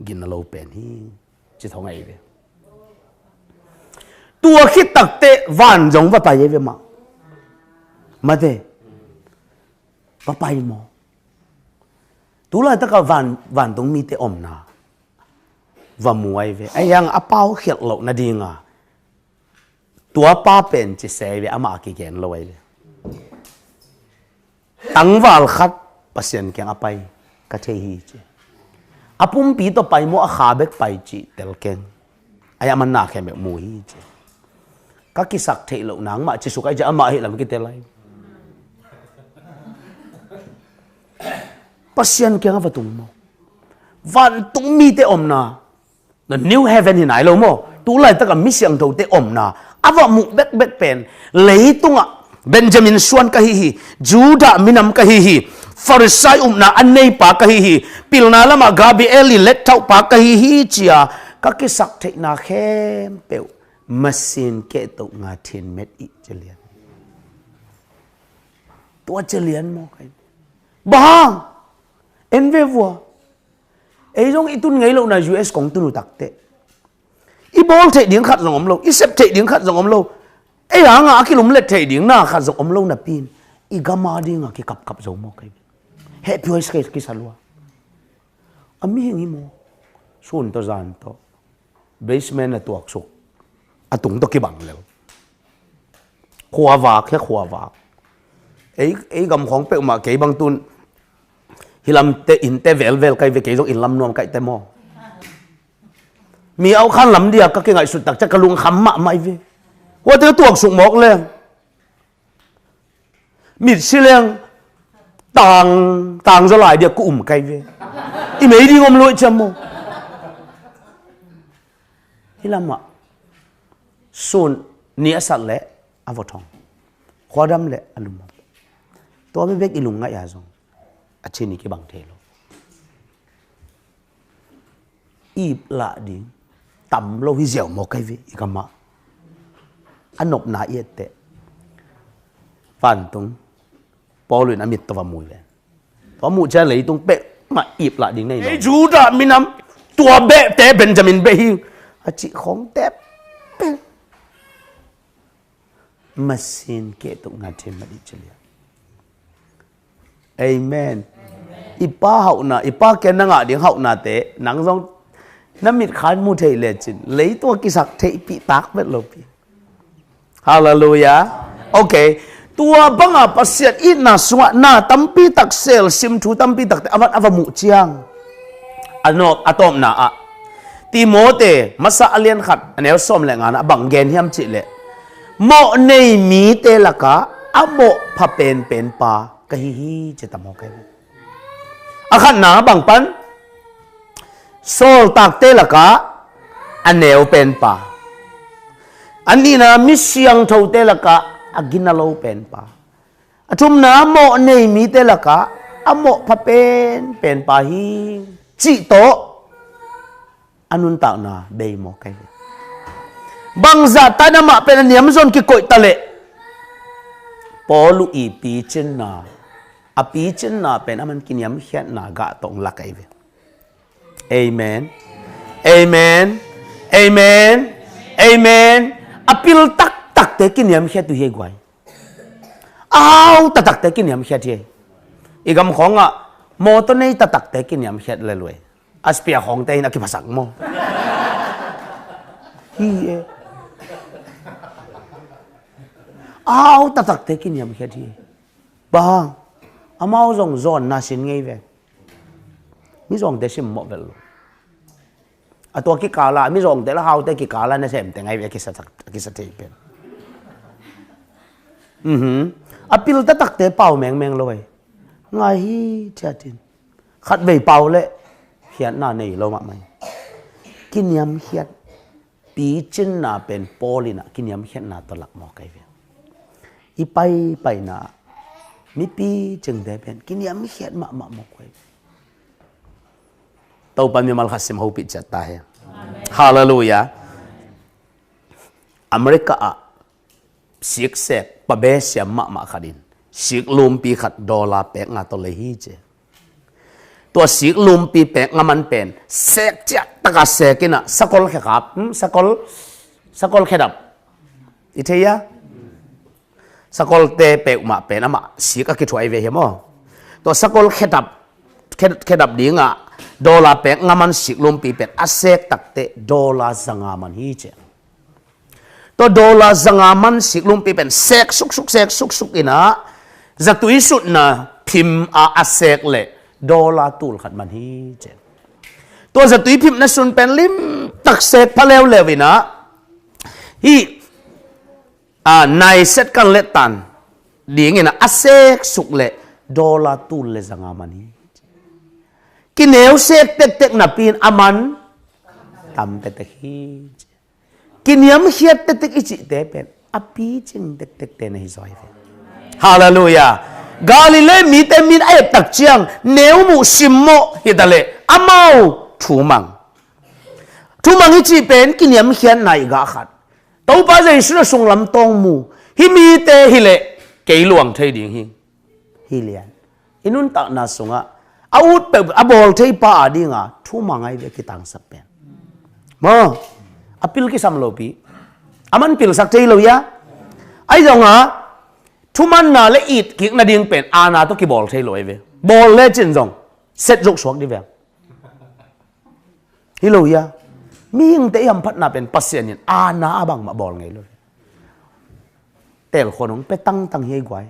กินโลเป็นฮีจะทำไงเว้ยตัวคิดตักเตะวันจงว่าไปยังไงมาเตะว่าไปมั้งตัวเราตะกวันตรงมีเตะอมนาว่ามวยเว้ยไอ้ยังอาเป้าเขียดหลอกนาดีงาตัวป้าเป็นจะเสียเว้ยอามากี่แกนลอยเลยตั้งวัลขัดปัสเซียนแกงอาไปกระเทฮีเจอาปุ่มปีต่อไปมัวอาขาเบกไปจีเตลเกงไอ้ยามันหนักแค่แบบมวยจีก็กิสักเทลหนังมาจิสุกไอ้จะอามาเห็นแล้วมันกิเตลัยปัสเซียนแกงว่าตุ้มโมวันตุ้มมีเตอมนาthe new heaven ที่ไหนเราโมตัวไรตั้งแต่มิเซียงตัวเตอมนาอาว่ามุเบกเป็นเลยตุงอ่ะเบนจามินส่วนกะฮิจูดามินัมกะฮิฟาริสัยนะอันนี้ปากกะฮิปิลนาละมากาบิเอลิเล็ดเท่าปากกะฮิเจียก็กิสักเทนาเข้มเปวมาสินเกตุงาทินเม็ดอีเจเลียนตัวเจเลียนโมกันบ้างเอ็นเววัวไอ้ตรงอีตุนไงเราใน US ของตุนุตักเตอีบอลเทดิ้งขัดสงอมโลอีเซปเทดิ้งขัดสงอมโลไอ้หางอาคิลุมเล็ดเทดิ้งน่าขัดสงอมโลนับปีนอีกามาดิ้งอาคิกับสงโมกันเฮ้ยพี่ว่าสเกตกิสัลวะอามีอย่างนี้โมส่วนตัวจานตัวเบสเมนต์ตัวอักษรอาตุงตัวกี่บังแล้วขวาวากแค่ขวาวากไอ้กำของเปกมาเกี่ยบางตุนฮิลำเตอินเตเวลไกเวเกี่ยลงอินลำนวมไกเตโมมีเอาขั้นลำเดียก็เกี่ยงไอสุดตักจะกระลุงคำมะไม่เวว่าเธอตัวสุกหมกเลยมิดชิเลงต่างจะหลายเดียวกูไกเวอีเมย์ดีงมลอยจมูกฮิลำอ่ะส่วนเนื้อสัตว์เละอวตารขวดดำเละอลุมตัวไม่เบกอิลุงไงยาซงอาชีพนี้กี่บังเทโลอีบละดิต่ำโลหิเจียวโมกไกวิอีกมาอันนบนาเอเตฟันตรงปอลุยนามิตตัวมูเลยตัวมูจะเลยตรงเป๊ะมาอีบละดิในไอ้จูดามินำตัวเบะเตเบนจามินเบฮิอาชีของเตเป็นมาสินเกตุงานเทมาดิเจเลียเอเมนอีป้าเฮานะอีป้าแกนังอ่ะเดี๋ยวเฮานะเตะหนังซองน้ำมิดขานมูเทเลจินเลยตัวกิสักเทปีตักเบ็ดโลปีฮาเลลูยาโอเคตัวบังอ่ะปัสเซียอินาสวะนาตัมปีตักเซลซิมทูตัมปีตักเตอวัดอวมุจียงอันนอกอะตอมนะอ่ะติโมเตมาซาเลียนขัดอันนี้ส้มแหล่งงานบังเกนเฮียมจิเลโมในมีเตละกะอะโมพะเป็นปากะฮิจะตะโมกะอะขันนาบังปันโซลตักเตละกะอันเนวเป็นปาอันนี้นะมิเซียงโทเตละกะอากินาโลเป็นปาอะทุมนาโมในมีเตละกะอะโมพะเป็นปาฮิจิโตอันุนตานาเบโมกะ บางจัดตานมาเป็นเนียมซนกิโกยตะเลปอลุอีปีจินนาอปีจินนาเป็นมันกินยามเขียนนากะตองลักไอเวเอเมนเอเมนเอเมนเอเมนอปิลตักตักเตกินยามเขียนตุเฮกไวอ้าวตักเตกินยามเขียนเฮอีกคำของอ่ะโมตัวนี้ตักเตกินยามเขียนเลยเลยอัสเปียของเตนักกิภาษาโมฮีเออ้าวตักเตกินยามเขียนเฮบ้างอามาส่งจอนน่าสินไงเว้ยมิส่งเดชิมหมดเลยตัวกิกาลามิส่งแต่ละเฮาแต่กิกาลาเนี่ยเสมแต่ไงเว้ยกิสัตเทเป็นปิลตักเตเป่าแมงเลยไงเจ้าจินขัดใบเป่าเลยเขียนหน้าในเรามาไหมกินยำเขียนปีจินน่าเป็นโปลิน่ะกินยำเขียนน่าตลักหมอกไงเว้ยอีไปน่ะมีปีจึงได้เป็นกินยำเขียนมาหมอกไว้ตัวปัญญามัลคัสซิมฮูปิจัตตาเฮฮาเลลูยาอเมริกาสิกเซกปะเบสยามมาขัดินสิกลุมปีขัดดอลลาร์เป็กงาตัวเลยฮีเจตัวสิกลุมปีเป็กงามันเป็นเซกจักตะกาเซกินะสกอลแค่ครับสกอลแค่ดับอิเทียสกอลเตเป็กมาเป็นอะมาสิกกิถวยเวเฮมอตัวสกอลแค่ดับดีงาดอลลาร์เป็กงามันสิกลุมปีเป็กอาเซกตักเตดอลลาร์สังามันฮีเจตัวดอลลาร์สังามันสิกลุมปีเป็นเซกสุกอินะจะตุยสุดนะพิมอาเซกเล่ดอลลาร์ตูลขัดมันฮีเจตัวจะตุยพิมนั้นสุนเป็นลิมตักเซกพะเลวเลวินะฮีนายเซตกันเล็ตันดีงี้นะอาเซกสุกเล่ดอลลาร์ตูลเลสังามันฮีกินเอวเซกเต็กๆนะปีนอามันทำเต็กๆฮีกินยำเขียดเต็กๆอีจิเตเป็นอปีจิงเต็กๆเตนะฮิซอยเฟฮาเลลูยากาลิเลมีเตมินไอตักเจียงเนวมุชิมโมฮิตาเลอามาทูมังอีจิเป็นกินยำเขียดนายกาขัดตัวป้าจะสุดส่งลำตองมูฮิมีเตฮิเลเกยหลวงเทดิ่งฮิเลียนอินุนตักนาสงะอาวุธเปอบอลเทป้าดิ่งอ่ะทูมังไอเวกิตังสับเป็นมาอพิลกิสัมโลปีอามันพิลสักเจโลยาไอ้จงอ่ะทุมันน่าเลอีดกิกนาดิ่งเป็นอาณาตุกิบอลเทโลเอเวบอลเลจินจงเซตจุกสวกดิเวฮิโลยามีหิงเตยมพัดนาเป็นปัสเซียนินอาณาบังมาบอลไงเลยเตลคนของไปตั้งเฮกไว้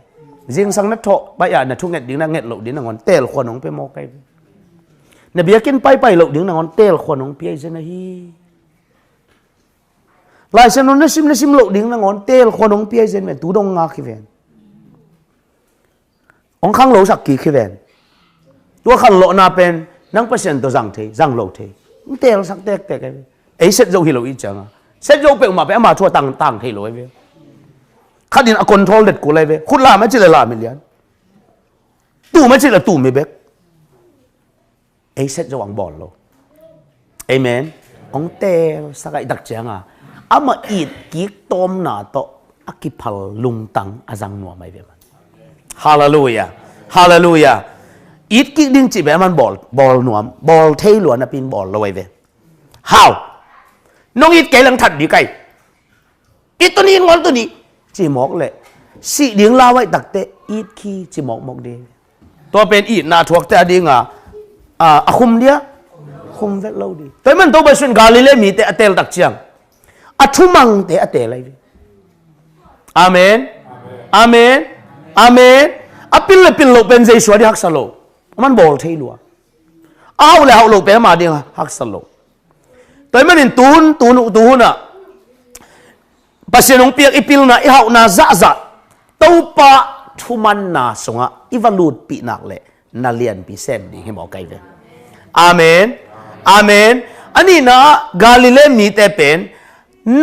จิงสังนัทโตไปอ่ะนะทุกเงดิ่งนะเงโลดิ่งนะงอนเตลคนของไปโมกไกเนี่ยเบียกินไปโลดิ่งนะงอนเตลคนของเปียเจนะฮีลายเส้นนั้นซิมโลดิ่งนะงอนเตลคนของเปียเจนเวนตูดงงาขี้เวนองข้างโลสักกี่ขี้เวนตัวข้างโลน่าเป็นนั่งเปอร์เซ็นต์ตัวจังโลเทเตลสักเตกไอ้เซ็ตโจฮิโลอีจังเซ็ตโจเปมาเป็นมาชัวตั้งฮิโลเวขัดินอคอนโทรลเด็ดกูเลยเวคุณลาไม่ใช่เลยลามิเลียนตู้ไม่ใช่เลยตู้ไม่เบกไอ้เซ็ตโจวางบอลโลเอเมนองเตลสักไอ้ดักจังอ่ะอามาอีดกิกตอมนาโตอากิพัลลุงตังอาจังนัวไม่เวมันฮาเลลูยาอีดกิกดิ้งจีบมันบอลนัวบอลเทหลวนนะเป็นบอลเลยเวฮาวน้องอีดไก่ลังถัดดีไก่อีดตัวนี้งอนตัวนี้จีหมอกเลยสีดิ้งลาไว้ตักเตอีดขี้จีหมอกเดียวตัวเป็นอีดนาทวกแต่ดิ้งอ่ะคุมเดียคุมเวทเราดีแต่มันตัวไปส่วนกาลิเลมีแต่เตลตักเชียงอัทุมังเตะเตะอะไรดิอาเมนอปิลโลเป็นใจสวยที่ฮักสโลมันบอลเทลัวเอาแล้วโลเป็นมาดีฮักสโลแต่มันเห็นตูนอ่ะปัสเซนงเปียกอีปิลน่ะอีเฮาน่ะจะตัวปะทุมันน่ะสงะอีวันลูดปีนักเลยน่าเลียนปีเซมดีให้หมอไก่เลยอาเมนอันนี้นะกาลิเลมีแต่เป็น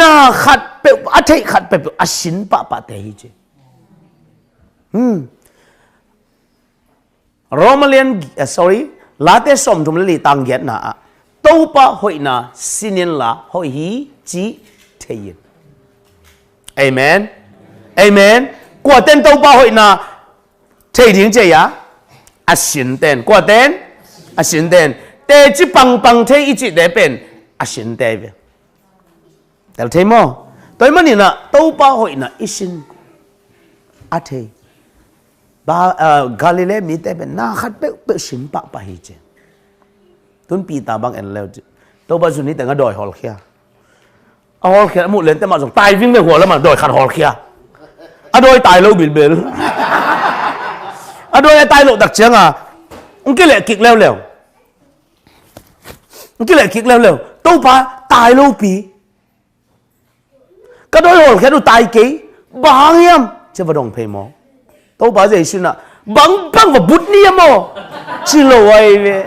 น่าขัดเปอัฐิขัดเปอาชินปะเตหิเจโรมาเลียนลาเตสมทุมลีตังเกียนะตัวปะหอยนะสินินละหอยฮีจีเทียน amen amen quả tên tàu ba hội na thấy tiếng gì à xin tên quả tên xin tên để chỉ bằng thấy ít chỉ để bên xin tên về được thấy không tôi mà nhìn là tàu ba hội na ít xin thấy ba Galilee mi tế bên na khát bé xin bạc bà hi chứ tuân pi ta bang en leo chứ tàu ba xuân ní tiếng đòi hỏi kia hỏi kia một lần tới mà dùng tai vinh vềหัวแล้วmà đòi khát hỏi kia đôi tài lâu bền bền đôi tài lộ đặc trưng à ông cái lệ kịch leo leo ông cái lệ kịch leo leo tàu ba tài lâu bì cái đôi hỏi kia đôi tài kỹ bằng em chứ vào đồng phê mò tàu ba gì xin à bằng và bút niệm mò chỉ lộ ai về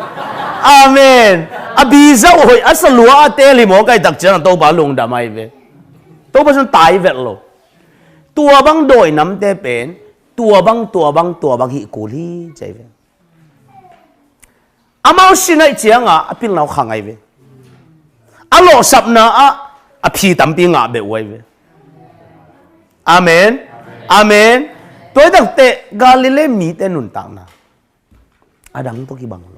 amen bì dâu hồi asa lúa tê li mò cái đặc trưng là tàu ba lùng đam ai về tàu ba xin tài về loตัวบังโดยน้ำเตเป็นตัวบังหิกุลีใจเวอามาสินัยเจียงอ่ะเป็นเราขังไอเวอาโลสับนะอ่ะพี่ตั้มปีงอ่ะเบวไอเวอาเมนอาเมนตัวตั้งแต่กาลิเลมีแต่นุนตังนะดังตัวกี่บังโล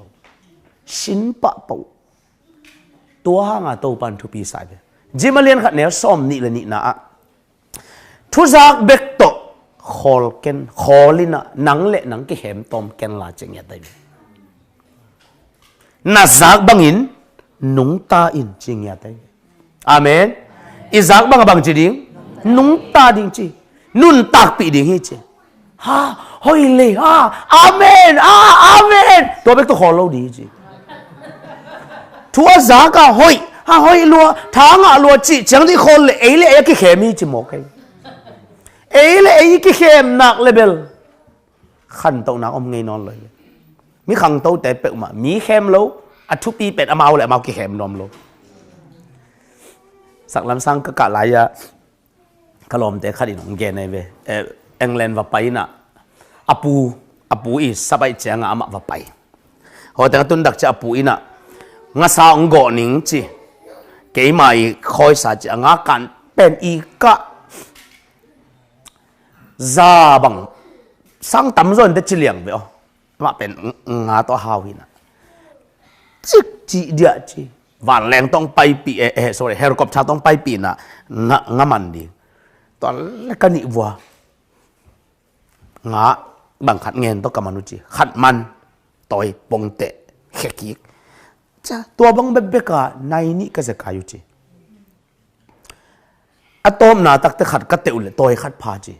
สินปะปูตัวห่างอ่ะตัวปันทุปีสายเวจิมาเลียนขัดแนวซ้อมนี่เลยนี่นะทุจักเบกโตขอลเกนขอลินะนังเละนังกิเหมตอมเกนลาจังยัดได้น่าจักบังอินนุงตาอินจังยัดได้อาเมนอิจักบังจีดิงนุงตาดิงจีนุนตักปีดิงฮิจีฮ่าฮอยเลยฮ่าอาเมนอาเมนตัวเบกโตขอเราดีจีทุจักก็ฮอยฮอยลัวทางอ่ะลัวจีจังที่ขอเลยเอเลยกิเหมีจีหมอกไอเอ้เลยไอ้กี่เข้มหนักเลยเบลขันโตหนักอมไงนอนเลยมีขังโตแต่เป็ดมามีเข้มแล้วทุกปีเป็ดเอามาเลยมากี่เข้มนอมโลสักลำสังก็กะหลายอะขลอมแต่ขัดอีน้องแกในเวอังกฤษว่าไปน่ะอปูอีสบายใจงามาว่าไปพอแต่ตุนดักจะอปูอีน่ะงาสาวงอหนิงจีเกี่ยมาอีคอยสัจงากันเป็นอีกะซาบังสังตั้มส่วนเด็ดเฉลียงไปอ๋อมาเป็นงาตัวฮาวินะจิกจีเดียจีวันแรงต้องไปปีsorry เฮลิคอปเตอร์ต้องไปปีน่ะงามันดีตอนแรกกันนี่วัวงาบังขัดเงินต้องกับมนุษย์จีขัดมันต่อยปงเตะแขกีจ้าตัวบังเบบกะในนี้ก็จะกายอยู่จีอะตอมนาตักแต่ขัดก็เตะเลยต่อยขัดพาจี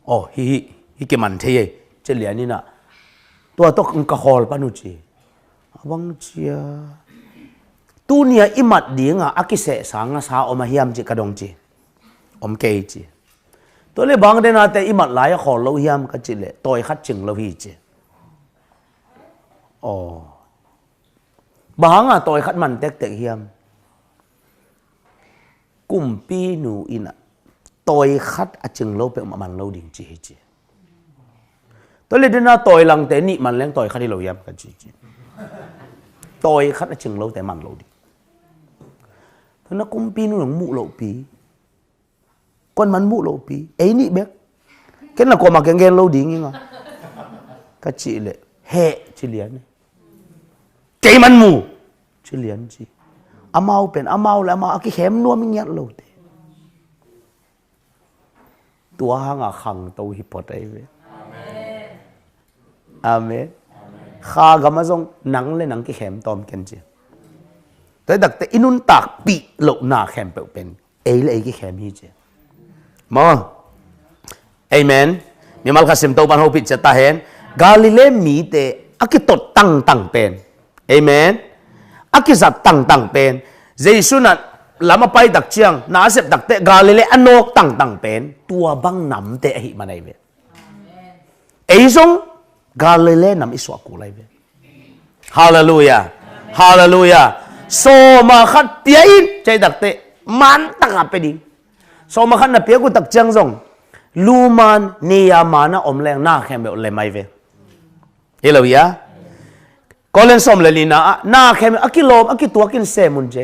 โอ้ฮิกิมันเทยเจเลียนี่นะตัวตกกระหอลปานุจีวังเจียตูเนียอิมัดดีงะอากิเสสางสาอมาเฮียมจีกระดงจีอมเกยจีตัวเลยบางเดนาแต่อิมัดหลายขอเราเฮียมก็จีเลยต่อยขัดจึงเราฮีจีโอ้บางอ่ะต่อยขัดมันเตกเฮียมกุมปีนูอินะต่อยขัดอาจึงเราเป็นมันเราดิ่งจีจีตัวเลยเดินหน้าต่อยหลังแต่นี่มันเลี้ยงต่อยขัดที่เราเยี่ยมกันจีต่อยขัดอาจึงเราแต่มันเราดิ่งท่านนักกุมปีนู่นหลงมุเราปีก้นมันมุเราปีไอ้นี่เบ๊กแค่นั้นก็มาแกงเราดิ่งยังไงก็จีเลยเฮ่จีเลียนเกยมันมูจีเลียนจีอาเมาเป็นอาเมาแล้วมาอากิเข้มนัวมิ่งยัดเราตัวห่างขังตัวฮิปโปเตเวอาเมนข้ากำมาส่งหนังเลยหนังกี่แขมตอมกันจีแต่ดักแต่อินุนตักปีโลกหน้าแขมเป็นเลยกี่แขมฮีจีมอเอเมนมีมัลคาสิมโตบันโฮปิจตาเห็นกาลิเลมีเตอากิตดตั้งเป็นเอเมนอากิจัดตั้งเป็นเจสุนัทลำมาไปดักเชียงน่าเสพดักเตะกาลิเลอันโนกตั้งเป็นตัวบังนำเตะหิมันไอเวไอ้ซงกาลิเลนำอิสวากูไลเวฮาเลลูยาฮาเลลูยาโซมาขัดเปียอินใจดักเตะมันตั้งไปดิโซมาขัดน่ะเปียกูดักเชียงซงลูมันเนียมานะอมแรงหน้าแข็งแบบเลยไม่เวเฮลูยาก็เล่นสมเลยลีน่าหน้าแข็งอากิโลอากิตัวกินเซมุนเจ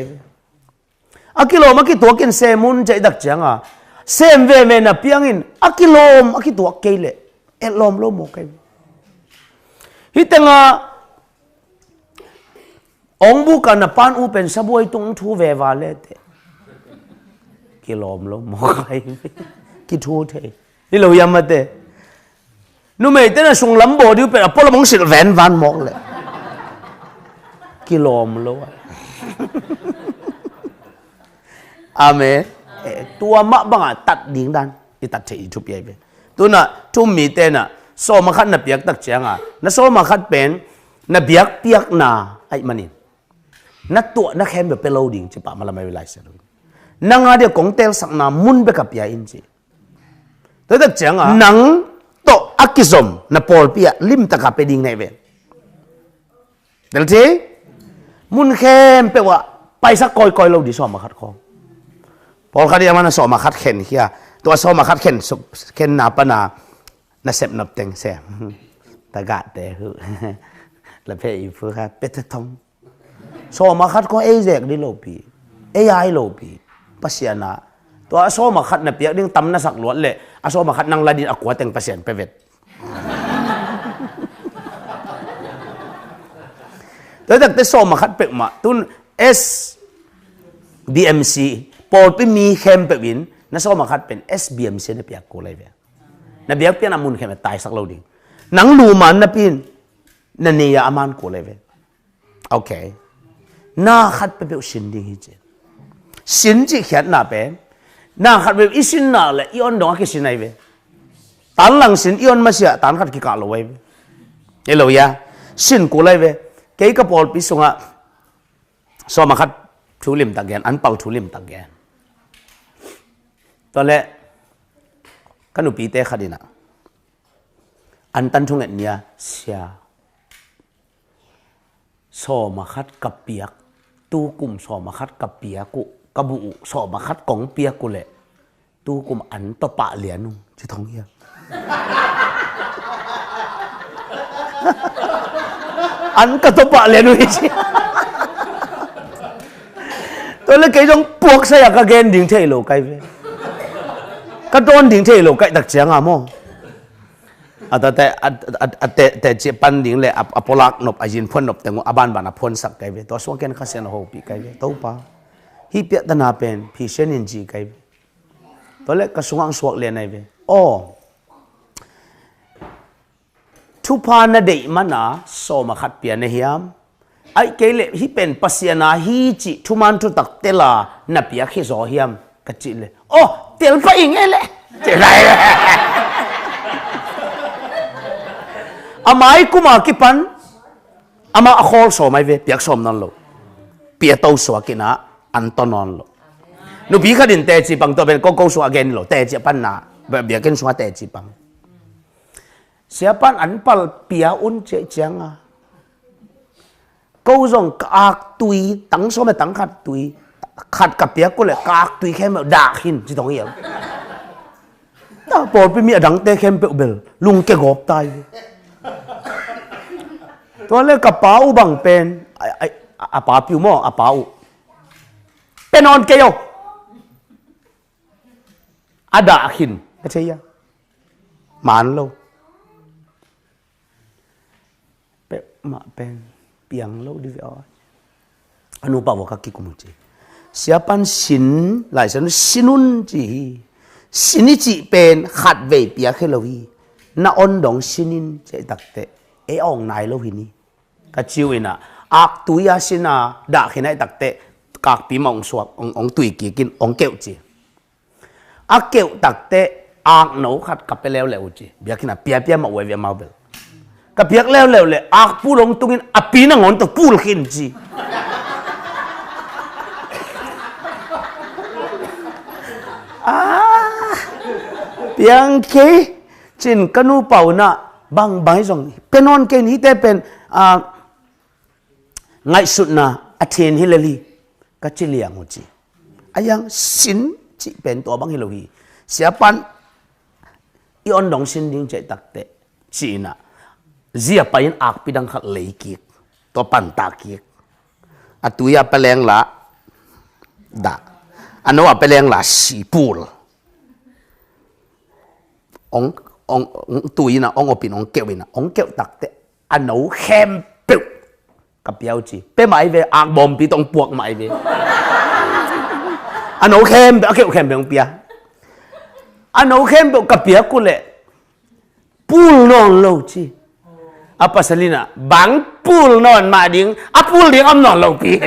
อากิโลมากิตัวกินเซมุนใจดักเจียง เซมเวเมนะเปียงอินอากิลมอากิตัวเกลเลเอลมโลโมเกลฮิตงาองบุกันนะปานอูเป็นสบวยตุงทูเววาเลเตกิลมโลโมเกลกิทูเทนี่เรายามมาเตนู่นไม่เต้นส่งลำบากดิวเป็นอพอลมงสิลแวนวันมอกเลยกิโลมโลอาเมตัวมะบังตัดดิ่งดันอีตัดเฉยทุบยัยเป็นตัวน่ะทุ่มมีเต้นน่ะโซมาขัดนับเปียกตักเจียงอ่ะนั่นโซมาขัดเป็นนับเปียกเปียกนาไอ้มันนี่นั่นตัวนั่นแค่แบบเป็นโลดิ่งจะปะมาละไม่เวลาเสียเลยนั่งเดียวกงเตลสักนามุนไปกับยาอินจีตัวตักเจียงอ่ะนังโตอักกิซอมนับพอลเปียลิมตะกับไปดิ่งในเวรเดี๋ยวทีมุนเข้มเปว่าไปสักกอยเราดิสอมาขัดคอพอคดีมันสอมาขัดเข็นเฮียตัวสอมาขัดเข็นนาปนานาเสพนับเต็งเสียตะกะเตะคือแล้วเพื่ออีฟื้นครับเป็ดทองสอมาขัดก็เอเจกดิโลปีเอไอโลปีปัสยานาตัวสอมาขัดเนี่ยเปียกดิ้งตำน่าสักหลวดเลยสอมาขัดนั่งลาดินอักวาเต็งปัสยานไปเวทแต่แต่สอมาขัดเป็กมาตุน SBMC พอไปมีเข้มเป็กวินนั่นสอมาขัดเป็น SBMC เนี่ยเปียกกูเลยเว้ยนั่นเปียกเปียนามุนเข้มตายสักเราดิหนังลูมันนั่นพินนั่นเนี่ยอามันกูเลยเว้ยโอเคน่าขัดไปเป็นสินดิ้งฮิจสินจีเขียนน่าเป็นน่าขัดไปอีสินน่าเลยอีอันดองกิสินไหนเว้ยตันหลังสินอีอันมาเสียตันขัดกิกาลอยเว้ยเอโลยาสินกูเลยเว้ยเกี่ยกับพอลพิสุงะสอมาขัดทุลิมตะแกนอันเป่าทุลิมตะแกนตอนแรกกันอุปีเตะขัดินะอันตันทุงเอ็นเนี่ยเสียสอมาขัดกับเปียกตู้กลุ่มสอมาขัดกับเปียกุกระบุสอมาขัดกองเปียกุเลยตู้กลุ่มอันตะปะเหรียญนุ่งที่ท้องเฮียอันก็ตบะเลยนุ้ยสิตัวเล็กไอ้จงปวกเสียกับเกณฑ์ดิ่งเทโลไกเวก็โดนดิ่งเทโลไกตักเสียงอ่ะมั้งแต่เจ็บปันดิ่งเลยอพอลักนบอายินพ่นนบแต่งอาบานบานพ่นสักไกเวตัวสวงเกณฑ์ข้าเสียนโฮปีไกเวตัวป้าฮิเปียตนาเป็นพิเศษนินจีไกเวตัวเล็กก็สวงสวกเรียนไงเวโอ้ทุพานาเดมันนะโซมาขัดเปียนเฮียมไอ้เกลฮิเป็นปัสยานาฮิจิทุมันทุตักเตลานับเปียขี้โซเฮียมกัจจิเลยโอ้เตลไปอีกไงเลยเจ๋งไรอามากุมากิปันอามาอโคลโซไม่เวเปียกโซมนั่นโลเปียโตสวกินะอันตนอนโลนูบีขัดินเตจิปังตัวเป็นโกโก้สวกเกนโลเตจิปันนะแบบเบียกินสวเตจิปังsiapa anpal pia un che changa câu rong kak tui tang so me tang khat tui khat ka pia ko le kak tui khem da hin chi tong yel ta por pi mi adang te khem pe bel lung ke gop tai to le ka pau bang pen a pa piu mo a pau pen on ke yo ada hin ka che ya man loมาเป็นเปียงโลดิวิออนุปาวกักกิกุมุจีเสียปันสินหลายสันสินุนจีสินิจิเป็นขัดเวเปียเคโลวีน่าอ่อนดองสินินเจตักเตเอองนายโลหินีกัจจิวินะอักตุยาสินาด่าขินัยตักเตกักปีมองสวกองตุยกีกินองเกวจีอักเกวตักเตอักหนูขัดกับไปแล้วจีเบียกินะเปียเปียมาเวเวียมาเบลกับเพียกแล้วเลยอักปูลงตรงนี้อปีนังอนตัวปูลขินจีเพียงแค่จินกันูเป่านะบางใบส่งเป็นนอนแค่นี้แต่เป็นไงสุดนะอาเทนฮิลลีก็จิเลียงหัวจีอายังสินจีเป็นตัวบางฮิลลีเสียปันอีออนดองสินดิ้งใจตักเตะจีน่ะzia pain ak pidang khat leikik to pantakik atuya peleng la da ano a peleng la sipul ông tuổi na ông opin ông kêu na ông kêu đặc tệ anh nấu khem bự cặp béo chi bé mày về ăn bom bị tông buộc mày về anh nấu khem béo kêu khem béo bia anh nấu khem béo cặp béo cô lệ pul non lâu chi apa salina bang pul non mà điếng pul điếng âm non lâu bia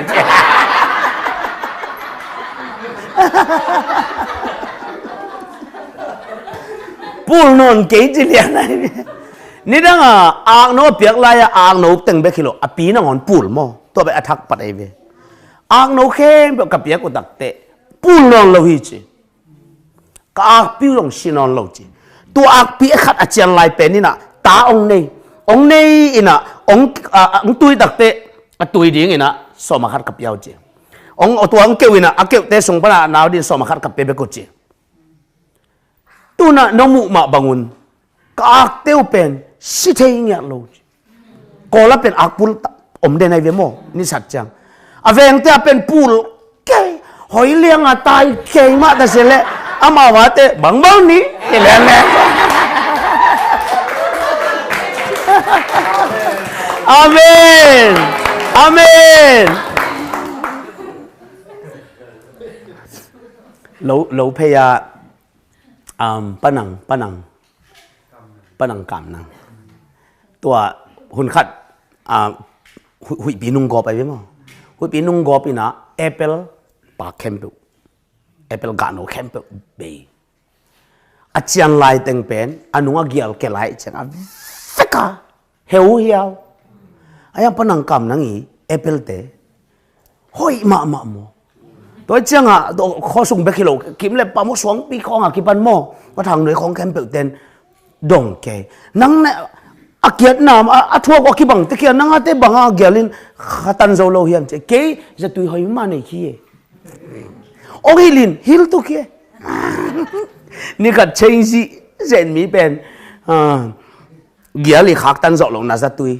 pul non kế chỉ liền nàyนี่ดังอ่างโนเปียกลายอ่างโนตึงเบกิโลปีนังหอนปูลมอตัวไปอัทักปัดไอเวอ่างโนเข้มกับเปียกกูตักเตะปูลนองโลหิจิกอ่างปิวลงชินอนโลจิตัวอ่างปีขัดอาจารย์ลายเป็นนี่นะตาองนี่อินะองตุยตักเตะตุยดิ้งอินะสมาขัดกับยาวจิตัวองเกวินะเกวเตะส่งปนาหนาวดินสมาขัดกับเปเบกุจิตัวน่ะน้องมุมาบังุนกอ่างเตียวเป็นสิเทียงอย่างโลจิก็แล้วเป็นอักปูลอมเดนไอเวโมนี่สัจจังอาเวงเตะเป็นปูลเกยหอยเลี้ยงตายเกยมาแต่เสร็จแล้วอามาว่าเตะบังนี่แหละอาเมนอาเมนเราพยาปนังกำนังตัวหุ่นขัดหุยปีนุ่งกอไปไหมมั้งหุยปีนุ่งกอปีน่ะแอปเปิลปากเข้มเปแอปเปิลกาโนเข้มเปเบย์อาจารย์ลายเต็งเป็นอนุอาเกียลเกลายจังอ่ะฟิกาเหี่ยวไอ้ยังปนังกำนังอีแอปเปิลเตะหอยมาโมตัวจังอ่ะตัวข้อส่งเบกิโลกิมเล็บปามสวงปีของอ่ะกิปันโมว่าทางเหนือของเข้มเปเต็นดงเกนังเนี่ยอาเกียรน้ำทั่วก็คิดบังแต่เกียรนังอาเตบังอาเกียรินขัตันโซโลเฮียมเจเกยจะตุยหอยมาในขี้โอฮิลินฮิลตุเกนี่ก็เชงซีเซนมีเป็นเกียริขักตันโซโลน่าจะตุย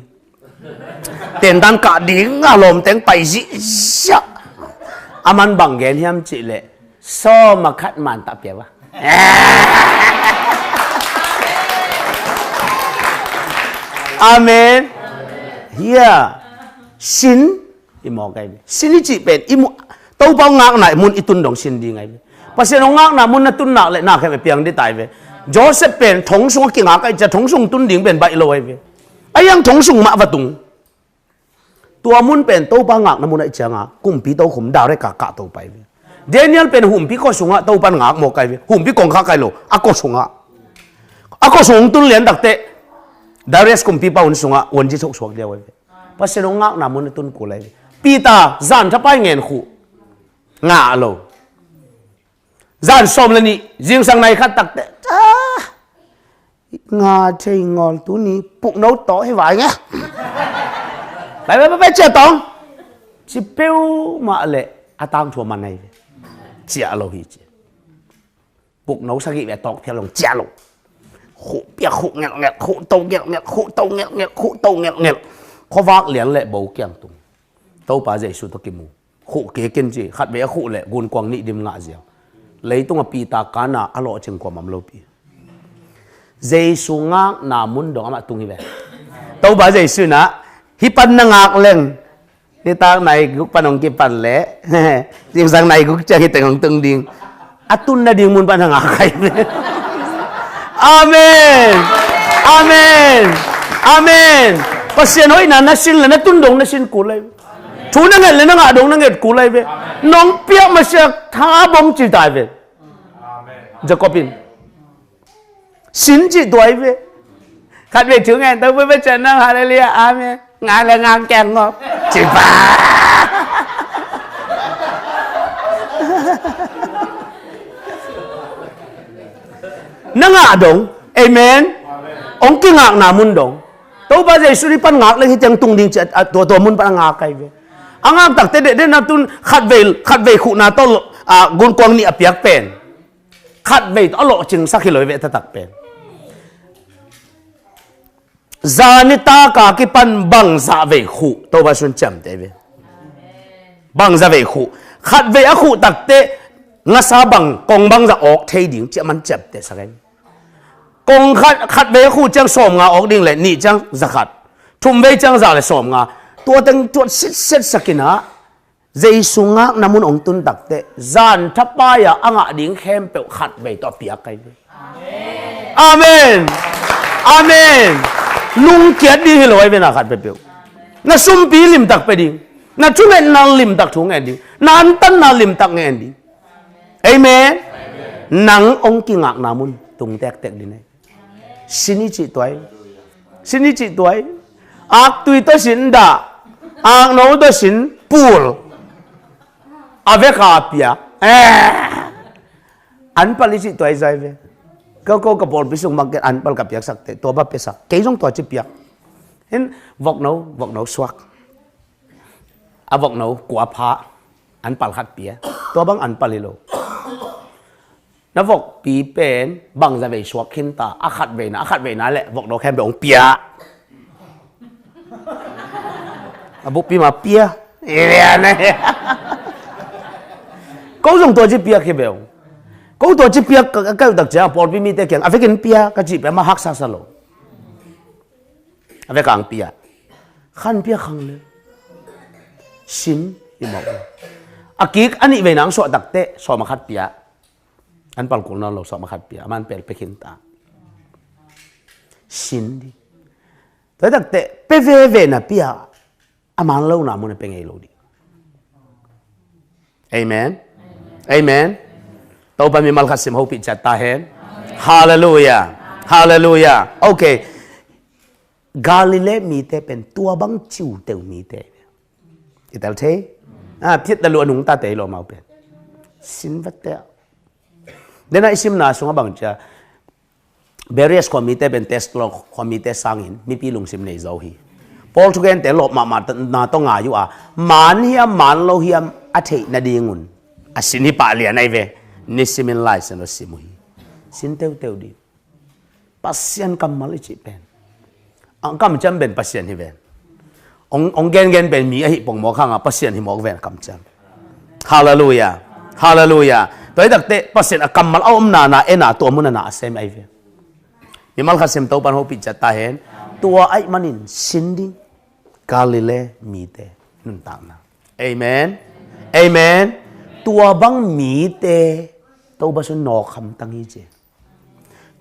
เต็นตันกะดิ้งอารมณ์เต็งไปสิอามันบังเกนเฮียมจิเล่ซ้อมาคัดมันตะเปียวะอาเมนเฮียสินอิมอไงสินนี่จีเป็นอิมตัวเปล่างากไหนมุนอิตุนดงสินดีไงเพราะเสียงงากน่ะมุนน่ะตุนหนักเลยน่าแค่ไปเพียงได้ตายเว้ยโจเซฟเป็นทงสุงกิ่งหากไอจะทงสุงตุนดิ่งเป็นใบลอยเว้ยไอยังทงสุงมาวัตุงตัวมุนเป็นตัวเปล่างากน่ะมุนไอเจ้างากุมปีตัวขุมดาวได้กะตัวไปเว้ยเดนิเอลเป็นหุ่มพี่ก็สุงะตัวเปล่างากโมไกเว้ยหุ่มพี่กงข้าไกโลอะก็สุงะอะก็สุงตุนเหรียญดักเตะดาริสกุมปีป้าอุนสุงะวันที่ชกสวกเดียวไว้เพราะเสียงงากนามุนตุนกูเลยปีตาจานถ้าไปเงินขู่งาโลจานสมเลยนี่ยิงสังในขัดตักเตะงาใช่งอนตัวนี้ปุกโน้ตต่อให้ไหวไงไปเจ้าตองจิเปียวมาเลยอาตังชัวมันในเจ้าโลหิตปุกโน้ตสักกี่แบบตอกเทียลงเจ้าลงขู่เปียขู่เงี้ยขู่โตเงี้ยขู่โตเงี้ยขู่โตเงี้ยเขาวักเหรียญเลยเบาเกี่ยงตุงโตป่าใจสุดตะกิมูขู่เกกินจีขัดเบียขู่เลยกุนกวางนี่ดิมงาเสียวเลยต้องปีตากานาอร่อยจึงกว่ามัมโลปีใจสุงากนามุนดองอามาตุงฮิเวโตป่าใจสุนะฮิปันนางากเล่งนี่ตาไหนกุกปันองกิปันเละจิงสังไหนกุกจะฮิตงตึงดิ่งอัตุนนาดิ่งมุนปันนางากใครอาเมนอาเมนอาเมนภาษาโน้ยนั่นสินเลยนั่นตุนดงนั่นสินกูเลยชูนั่งเงินเลยนั่งอาดงนั่งเงินกูเลยเว้ยน้องเปียกมาเสียท้าบงจีตายเว้ยจะกบินสินจีตัวเว้ยขัดเว้ยถึงไงแต่เว้ยจะนั่งหาอะไรเลยอาเมนงานอะไรงานแกงงอบจีบ้านั่งอาดงเอเมนองค์กิงากนามุนดงตัวบ้าใจสุริปันงากเลยที่จังตุงดิ่งจัดตัวมุนปันงากไกเวอ่างตักเตเดนาตุนขัดเวขุนาโตกุนกวางนี่อภิยักเป็นขัดเวตอโลจึงสักกิโลเวตตักเป็นจานิตากากิปันบังซาเวขุตัวบ้าสุนจำเตเวบังซาเวขุขัดเวอขุตักเตงาซาบังกองบังจะออกเทดิ่งจะมันจับเตสักไงก องขัดเวคู่จังสมงาออกดิ่งเลยนี่จังจะขัดทุ่มเวจังจะเลยสมงาตัวตั้งตัวสิทสกินะใจสุงะน้ำมันองตุนตักเตจานทับป้ายอ่างดิ่งเข้มเปลขัดเวตัวเปียกไกเลยอาเมนอาเมนลุงเกียรติดีให้เราไว้เป็นอาขัดเปลน่าซุ่มปีลิมตักไปดิ่งน่าจุ่มเอ็นนาลิมตักถุงเอ็นดิ่งน่าอันตันนาลิมตักเอ็นดิ่งเอเมนนังองกิงักน้ำมันตุงแตกดินสินิจิตัวอักตุยตัวสินดาอักโนตัวสินปูลอาเวกาเปียอันปลิจิตัวใจเวก็กระบอกพิสุงมังเกอันปลกับเปียกสักตัวบ้าเปียสักเกี่ยงตัวจิเปียกเห็นวอกโนสวักวอกโนกัวพระอันปลขัดเปียตัวบังอันปลิโลนับวกปีเป็นบังจะไปสวกขึ้นตาอาขัดเวนะแหละวอกโนแค่แบบองเปียบุปผีมาเปียเนี่ยก็ส่งตัวจิเปียแค่แบบก็ตัวจิเปียก็ตักเจ้าปอดพิมีแต่เก่งอาเวกินเปียก็จิเปียมาหักซาสโลอาเวกังเปียขันเปียขังเลยสินที่บอกอากิกอันนี้เวนังสวดตักเตะสวดมาขัดเปียอันปัลกุลนั่นเราสวดมาขัดเปียมันเป็นไปขินตาสินดิแต่ตักเตะเปเวนะเปียอามันเล่าหนามันเป็นไงเราดิเอเมนเอเมนตัวปามีมัลคัสซิมฮูปิจัตตาเห็นฮาเลลูยาโอเคกาลิเลมีแต่เป็นตัวบังจิวเตวมีแต่อิตาลีพิจตะลวนหุงตาเตยลมาเป็นสินวัตเตะเดน่าอิสิมนาสุงบังจ้าเบรียสความมีแต่เป็นเทสต์ลอกความมีแต่สังหินมีปีลุงสิมในเจ้าฮีพอลทุกคนแต่หลบมานาต้องอายุมันเฮียมันโลเฮียมอัฐินาดีงุนสินิปะเลียนไอเวนิสิมินไลเซนอสิมุฮีสินเตวดีปัสเซียนกำมัลจิเป็นอังกำจำเป็นปัสเซียนฮิเวนองเกนเป็นมีไอหิปงหมอข้างปัสเซียนฮิมอกเวนกำจำฮาเลลูยาตัวดักเตปัสเซียนกำมัลเอานาเอนาตัวมุนนาเซมไอเวมีมัลคัสเซมตัวปันโฮปิจัตตาเห็นตัวไอมันินสินดิกาลิเลมีเตนุนตางนะเอเมนตัวบังมีเตตัวบัสุนนอกคำตั้งฮีเจ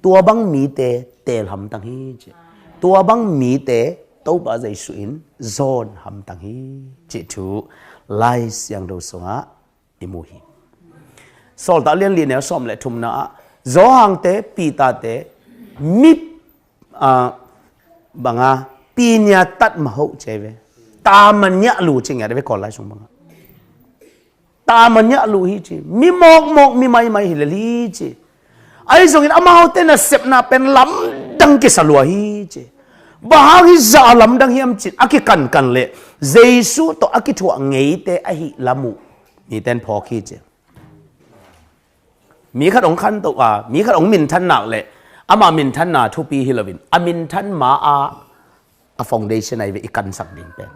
ตัวบังมีเตเตลคำตั้งฮีเจตัวบังมีเตตัวบัใจสุอินโซนคำตั้งฮีเจทูไลส์ยังดูสงะอิมูฮีสอลตาเลียนลีเนลสอมเลทุมนะโซฮังเตปีตาเตมิบังปีเนียตัดมาหูเจเวตามันเนี้ยลูจริงไงได้ไปก่อนไล่ส่งบังตามันเนี้ยลูฮีจีมีหมอกมีไม่ฮิลลีจีไอ้ส่งอินอามาเอาเต้นเสพนาเป็นลำดังกิสลัวฮีจีบ้าฮิซาลำดังฮิมจิอากิกันเลยเจสุตัวอากิถั่วเงยเตอหิลามุมีเต้นพอคีจีมีขัดองขันตัวมีขัดองมินทันหนักเลยอามามินทันนาทุปีฮิลวินอามินทันมาฟองเดชันไอเวอีกันสักดิ่งเป็น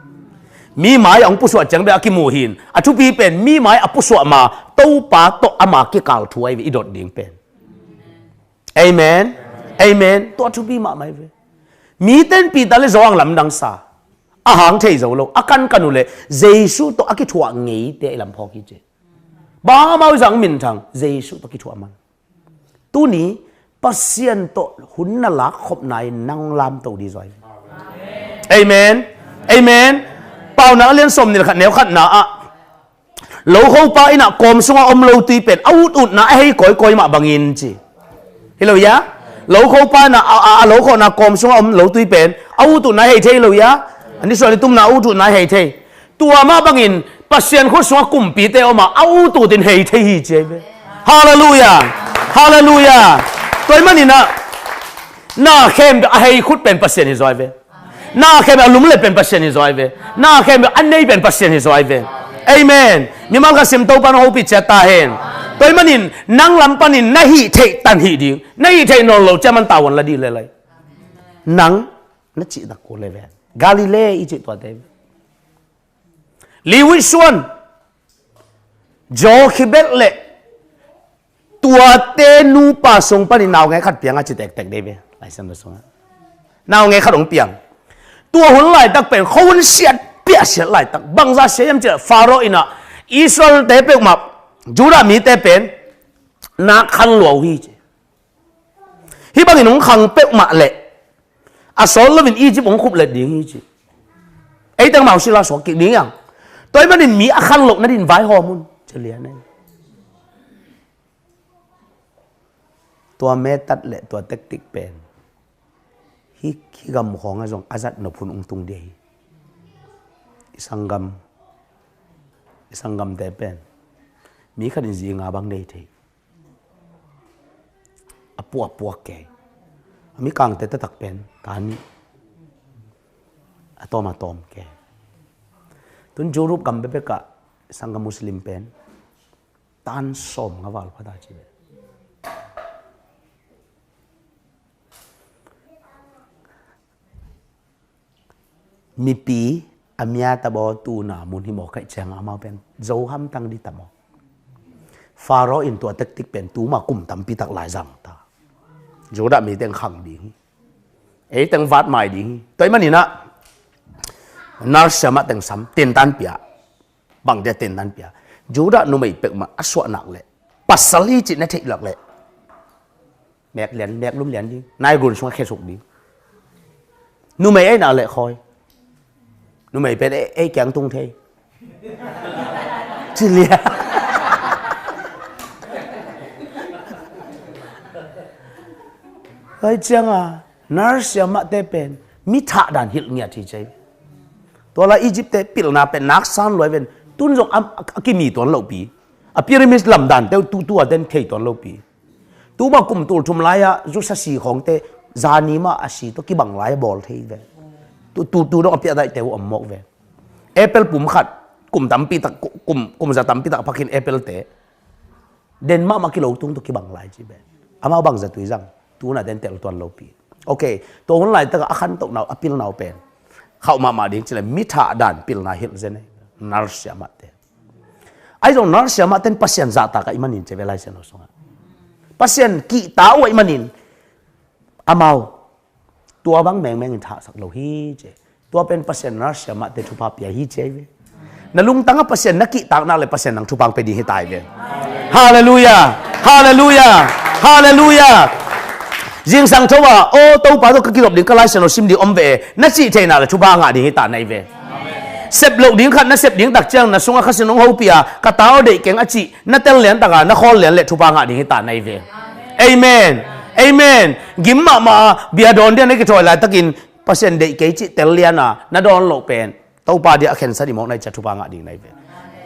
มีหมายองปุสวดจังเบอากิมูหินทุปีเป็นมีหมายอปุสวดมาตู้ปาโตอามากิกาลถวยเวอีดดดิ่งเป็นเอเมนตัวทุปีมาไม่เวมีเต้นปีตาเลจวงลำดังซาอาหางเทยโซโลอากันกันุเลเจสุตัวอากิถั่วเงยเตลำพอกิเจบ้ามาวิจังมินทังเจสุตัวกิถั่วมันตู้นี้ปัสเซียนโตหุ่นนลักขบนายนั่งลำโตดีใจเอเมนเป่าหนักเลี้ยงสมนี่ขัดเหนียวขัดหนาโลเข้าไปน่ะกอมสงอมโลตีเป็ดอาวุธอุดน่ะให้ก่อยมาบังอินจีเห็นหรือยังโลเข้าไปน่ะโลเข้าน่ะกอมสงอมโลตีเป็ดอาวุธอุดน่ะให้เทหรือยังอันนี้ส่วนที่ตุ้มน่ะอาวุธอุดน่ะให้เทตัวมาบังอินปัสเซียนคนสงกุมปีเตอมาอาวุธอุดให้เทฮีเจฮาเลลูยาตัวมันนี่นะน่าเข้มให้คุดเป็นปัสเซียนที่ซอยเวน่าเข้มลุมเล็บเป็นปัสเซียนที่ซอยเวน่าเข้มอันนี้เป็นปัสเซียนที่ซอยเวเอเมนมีมัลกัสซิมตัวปันโฮปิเจตาเห็นตัวมันนี่นั่งลำปันนี่น่าหิเทตันหิดีน่าหิเทนอลโลจะมันตาวันละดีเลยนังน่าจิตตะโกเลยเวกาลิเลอีจิตตัวเดวลิวิชวนโจคิเบตเลตัวเตนูปาส่งปันนี่นาวไงขัดเพียงอาจิตแตกเดว来生的说，那我ขนมเปียงตัวหุ่นไหลตักเป็นเขาหุ่นเสียดเปียเสียไหลตักบางซาเสียมเจอฟาโรห์อินะอิสราเอลเตเป็นมาจูดามีเตเป็นนักขันหลวงฮีบางทีน้องขังเป็กมาเละอาสอนแล้วเป็นอีจิปต์องคุบเละดิ้งอีจิปต์ไอ้ตั้งมาสิลาสอนกินดิ้งยังตัวมันดินมีอาขันหลงนั่นดินไว้ฮอร์โมนเฉลี่ยนั่นตัวเมตัดเละตัวเทคนิคเป็นฮิกำของอาจงอาจัดนพุนองตุงเดียสังกำเตเป็นมีขันจีงาบังเดทีอปัวแกมีกางเตตักเป็นตานี้อะตอมแกตุนจูรุปกำเปกะสังกมุสลิมเป็นตันสมกวาลพระดาจิเบมีปีอามียตาบอตูนามุนหิมอกไก่เชียงอามาเป็นโจฮัมตังดิตามอฟาโรห์อินตัวเทคนิคเป็นตูมากุมตัมปีตักหลายจังตาโจดามีเต็งขังดีเอ้เต็งวัดใหม่ดีตัวมันนี่นะนาร์เสียมาเต็งซ้ำเต็นตันเปียบางเดียเต็นตันเปียโจดาหนุ่มไม่เป็กมาอสวนักเลยปัสสลีจิตนั่นเทหลักเลยแบกเหรียญแบกลุ่มเหรียญดีนายกุลสงฆ์แค่สุกดีหนุ่มไม่ไอ้น่าเลยคอยนุ่มไม่เป็นไอ้แกงตุงเทจิเลียเฮ้ยจังอ่ะนาร์เซียมาเตเป็นมิถาดันฮิลเงียที่ใจตัวละอียิปต์เตปิลนาเป็นนักสานรวยเป็นตุนจงกิมีตัวเราปีอพิรามิดลำดันเตตัวเดินเทตัวเราปีตัวมากุมตัวทุมลายะจุดสีของเตจานีมาอาศีตัวกิบังลายบอลเทเวตัวต้องอภิได้เตวอมมกเวเอเปิลปุ่มขัดกุมตัมปีตะกุมจะตัมปีตะพักินเอเปิลเตเดนมากิโลตุงตัวกิบังลายจีเบอามาบังจะตุยจังตัวน่ะเดินเตลตัวเราปีโอเคตัวคนไหลตะก็ขันตกหนาวอภิลหนาวเป็นเข้ามาดิ้งจะเลยมิถาดันปิลนาฮิลเจเนนาร์เซียมาเตไอ้ตรงนาร์เซียมาเต็นพัศยันจัตตากับอิมันนินเจเวลาเซนอสงะพัศยันกีตาอิมันนินอามาตัวบางแมงท่าสักโลฮีเจตัวเป็นพัศยันนาร์เซียมาเตทุพาเปียฮีเจเวนั่นลุงตั้งพัศยันนักกีตานั่นเลยพัศยันนังทุพังไปดีให้ตายเวฮาเลลูยาฮาเลลูยาฮาเลลูยายิงสังทว่าโอ้ตัวป่าตัวกิโลดิ้งก็ไล่เสนอซิมดีอมเวนั่นสิเทน่าเลยทุบางอ่ะดิ้งให้ตาในเวเสพโลดิ้งขัดนั่นเสพดิ้งตักเจ้านั่นสงฆ์ข้าศึกน้องฮูปียกระต้าเด็กเก่งอจินั่นเตลเหรียญตากานั่นข้อเหรียญเละทุบางอ่ะดิ้งให้ตาในเวเอเมนเอเมนกิมมาเบียดอนเดียนในกิจวัตรตะกินเปอร์เซ็นต์เด็กเกจิเตลเหรียญน่ะนั่นโดนโลเป็นตัวป่าเดียเข็นสติมองในจัตุบางอ่ะดิ้งในเว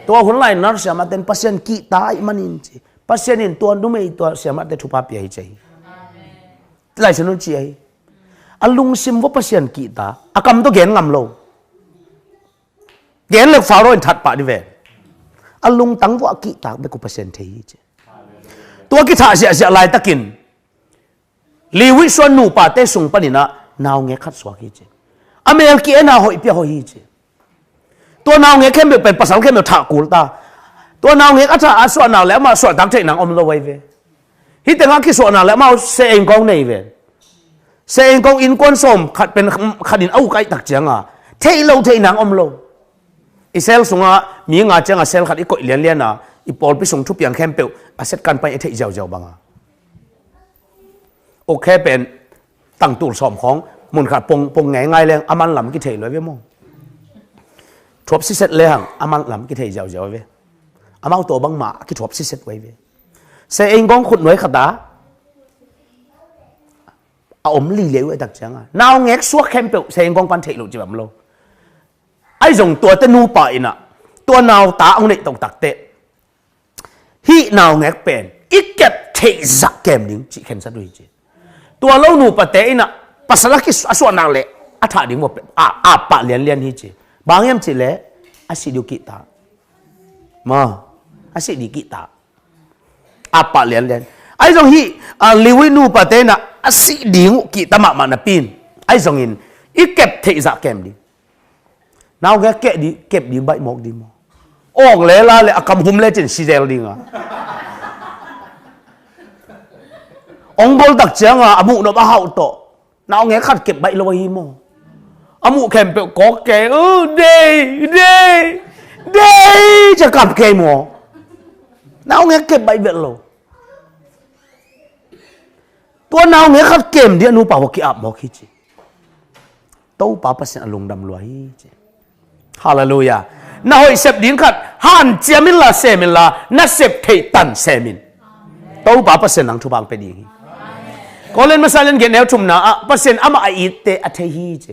ตัวคนไล่นั่นเสียมาเต็นเปอร์เซ็นต์กีตาอิมันนินจีเปอร์เซ็นต์อินตัวนุ่มตัวเสียมาเต็นทุบาเปียให้ใจไล่สนุนจีอลุงซิมว่าพัศยันกีตาอากรรมตัวเกณฑ์งำโลเกณฑ์เลือกฟาโรห์ถัดปะดิเวอลุงตั้งว่ากีตาไม่กูพัศยันเทียจีตัวกีตาเสียลายตะกินลีวิส่วนหนูป่าเตสุงปนินะนาวเงคัดสวากีจีอเมริกาหน้าหอยเปียหอยจีตัวนาวเงเข้มเป็นภาษาเข้มเป็นถักกูลตาตัวนาวเงอาจจะส่วนนาวแล้วมาส่วนตั้งใจนังอมโลไว้เวฮิตแต่งานที่ส่วนนั้นแล้วมาเสียงกองในเวเสียงกองอินกวนสมขัดเป็นขัดินเอาไก่ตักเจียงอ่ะเทโลเทนังอมโลอิเซลสงอ่ะมีงาเจียงอ่ะเซลขัดอีกเลียนอ่ะอีปอลไปส่งทุบยังเข้มเปียวอาเซตกันไปเทเจ้าบังอ่ะโอเคเป็นตั้งตัวสมของมุนขัดปงง่ายๆเลยอามันหลำกิเทเลยเว้ยมองทบซิเซตเลยหังอามันหลำกิเทเจ้าเว้ยอามาตัวบังหมากิทบซิเซตไว้เว้ยเสียงกองขุดหน่วยขัดตาเอาอมลีเลี้ยวไอ้ตักจังอ่ะนาวเง็กสวกเข้มเปียวเสียงกองปันเทลุจีบมันโลไอ้ส่งตัวเตนูป่ายน่ะตัวนาวตาเอาเนี่ยตกตักเตะฮีนาวเง็กเป็นอีกเก็บเทจักเกมดิ้งจีเข็นซะด้วยจีตัวเล่าหนูปะเตะน่ะภาษาละกิส่วนนางเละอัฐาดิ้งว่าเป็นปะเลียนฮีจีบางยามจีเละอาศิดิกิตามาอาศิดิกิตาapa lian ai zong hi liwi nu patena asi ding ki tama mana pin ai zong in i kep thei za kem di naw ga kep di bai mok di mo ong le la le akam hum le chen si zel ding a ong bol tak chang a amu no ba hau to นาเอาเงี้ยขัดเก็บใบลอยโมอามุแคมเปก็แกเดจะกลับแกหมอนาเอาเงี้ยเก็บใบเบ็ดโลตัวนาเอาเงี้ยขัดเกมเดียวนูป่าวกี่อับหมอคิดจีตู้ป่าวภาษาลงดำลอยจีฮาเลลูยานาหอยเสพดินขัดฮันเจมิลลาเซมิลลานาเสพเทตันเซมินตู้ป่าวภาษาหนังทุบางเป็นอย่างนี้ก็เล่นมาซาเลนเกนแนวชุมนาภาษาอามาอีเตอเทฮีเจ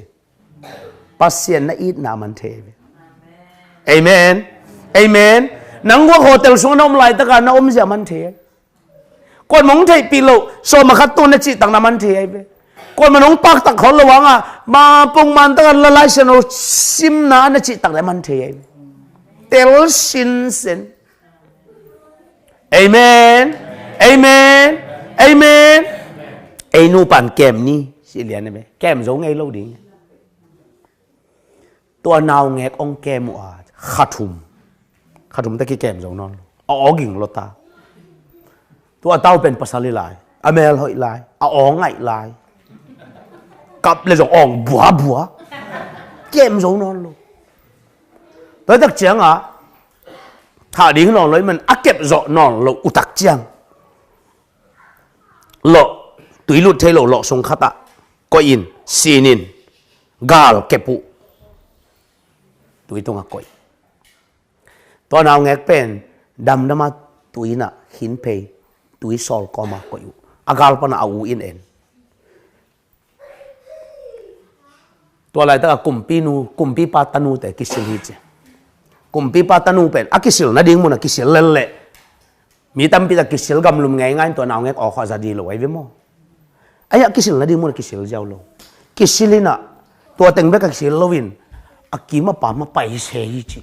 ภาษาหน้าอีนามันเทเวเอเมนเอเมนนังว่าโฮเทลสูงน้ำลายตะการน้ำอมจะมันเทคนมองเทปีโลโซมาขัดตัวนัจิตังน้ำมันเทเวคนมันน้องปักตะขอระวังมาปงมันตะการละลายเสนอซิมนานัจิตังน้ำมันเทเตลสินเซนเอเมนเอเมนเอเมนไอ้นูปันแกมนี่สิเลียนได้ไหมแกมgiốngไงเล่าดิตัวนาวแงกองแกมว่าขัดทุมตะกี้แกมgiốngนอนเอากิ่งรถตาตัวเต้าเป็นภาษาลายอเมริกาลายเอาไงลายกับเลยgiốngบัวแกมgiốngนอนลูกแต่ตักเจียงถ้าดิ้งนอนเลยมันเก็บเจาะนอนลูกอุตักเจียงโลตุยลุดเทโลสงขตะก็อินซีนินกาลเก็บปุตุยตรงก็อยตอนเอาเงกเป็นดำน้ำมาตุยน่ะหินเพยตุยซอลก็มาก็อยู่อากาลปนเอาอินเอ็นตัวอะไรตั้งกุมปีปาตานูแต่กิสิลิจกุมปีปาตานูเป็นอากิสิลนาดิ้งมุนอากิสิลเล่มีตั้มปีตากิสิลกำลุมง่ายๆตัวเอาเงกออกข้อจะดีเลยเว้ยมั้งไอ้กิสิลนั่นดีมั้งกิสิลเจ้าโลกิสิลิน่ะตัวเต็งเบกกิสิลโลวินอากิมาป่ามาไปเสียจี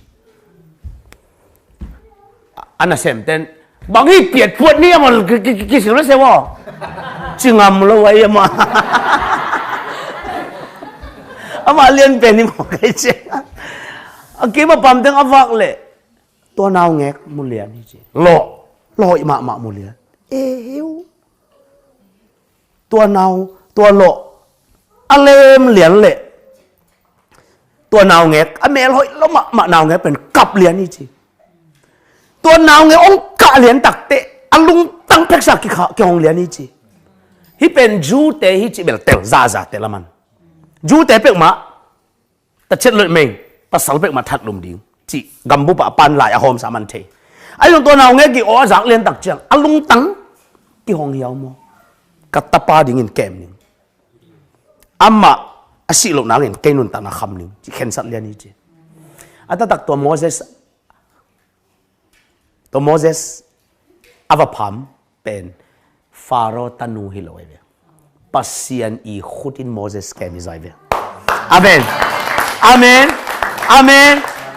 อันนั้นเสมเต้นบางทีเปียดพวดนี่มันกิสิลนั่นเสียวะจึงงามเลยไว้มาอามาเรียนเป็นนี่มั้งไอ้เจ้าอากิมาป่าเต็งอวักเลยตัวนาวเงกมุเลียนจีโลอีมามุเลียนหิวตัวนาวตัวโลอเลมเหรียญเละตัวนาวเงกอเมลหอยแล้วมานาวเงกเป็นกับเหรียญนี่จีตัวนาวเงกองกะเหรียญตักเตะอลุงตั้งเพกสักกี่ของเหรียญนี่จีฮิเป็นจูเตฮิจีเบลเตลซาเตละมันจูเตเป็กมาแต่เช็ดเลยเมงภาษาเป็กมาทัดลมดิ้งจีกัมบุปะปันหลายอหอมสามันเทไอ้ตัวนาวเงกกี่อ๋อจากเหรียญตักเจียงอลุงตั้งกี่ของเหี่ยวมั้งกัตตาปาดิ่งแกมนึงอามาอาศิโลนังเงินแกนุนตานาคำนึงที่เข็นสัตว์เลี้ยนี่จีอาตตักตัวโมเสสอวพามเป็นฟาโรตันูฮิโลเอเวปัสเซียนอีขุดินโมเสสแกมิไซเวอาเมนอาเมนอาเมน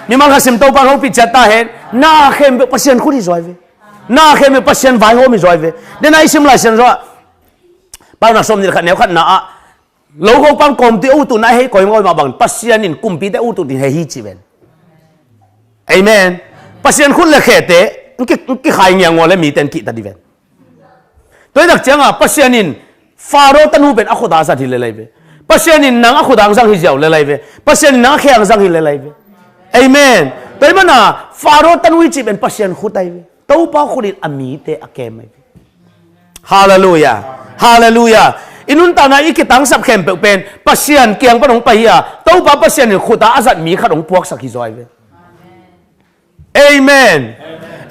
มีมันก็สิมโตปาร์ปิจัตตาเห็นน่าเข้มเป็นปัสเซียนขุดินไซเวน่าเข้มเป็นปัสเซียนไวโฮมิไซเวเดนไอซิมไลเซนว่าบางนักสมนิขันแนวขันน่ะโลกปังกรมที่อุตุนายให้ก่อยมาบังปัสเซียนินกุมปีแต่อุตุที่ให้ฮิจิเวนเอเมนปัสเซียนคุณเล็กเตะกี่ขายเงี้ยงวเลยมีเต็นกิตาดิเวนตัวนักเจ้าปัสเซียนินฟาโรตันูเป็นอคุดาสัตย์เลยเลยเวปัสเซียนินนังอคุดาสังฮิเจ้าเลยเลยเวปัสเซียนินนังเขียงสังฮิเลยเลยเวเอเมนตัวมันน่ะฟาโรตันูจิเป็นปัสเซียนขุดได้เวตัวป้าขุดินอามีเตอเกมเวฮาเลลูยาฮาเลลูยาอินุนตานาอีกตังสับเข้มเป็นปัสเซียนเกียงปนงไปอ่ะตัวป้าปัสเซียนขุดาอาสัตมีขนมพวกสักฮิจอยเวเอเมน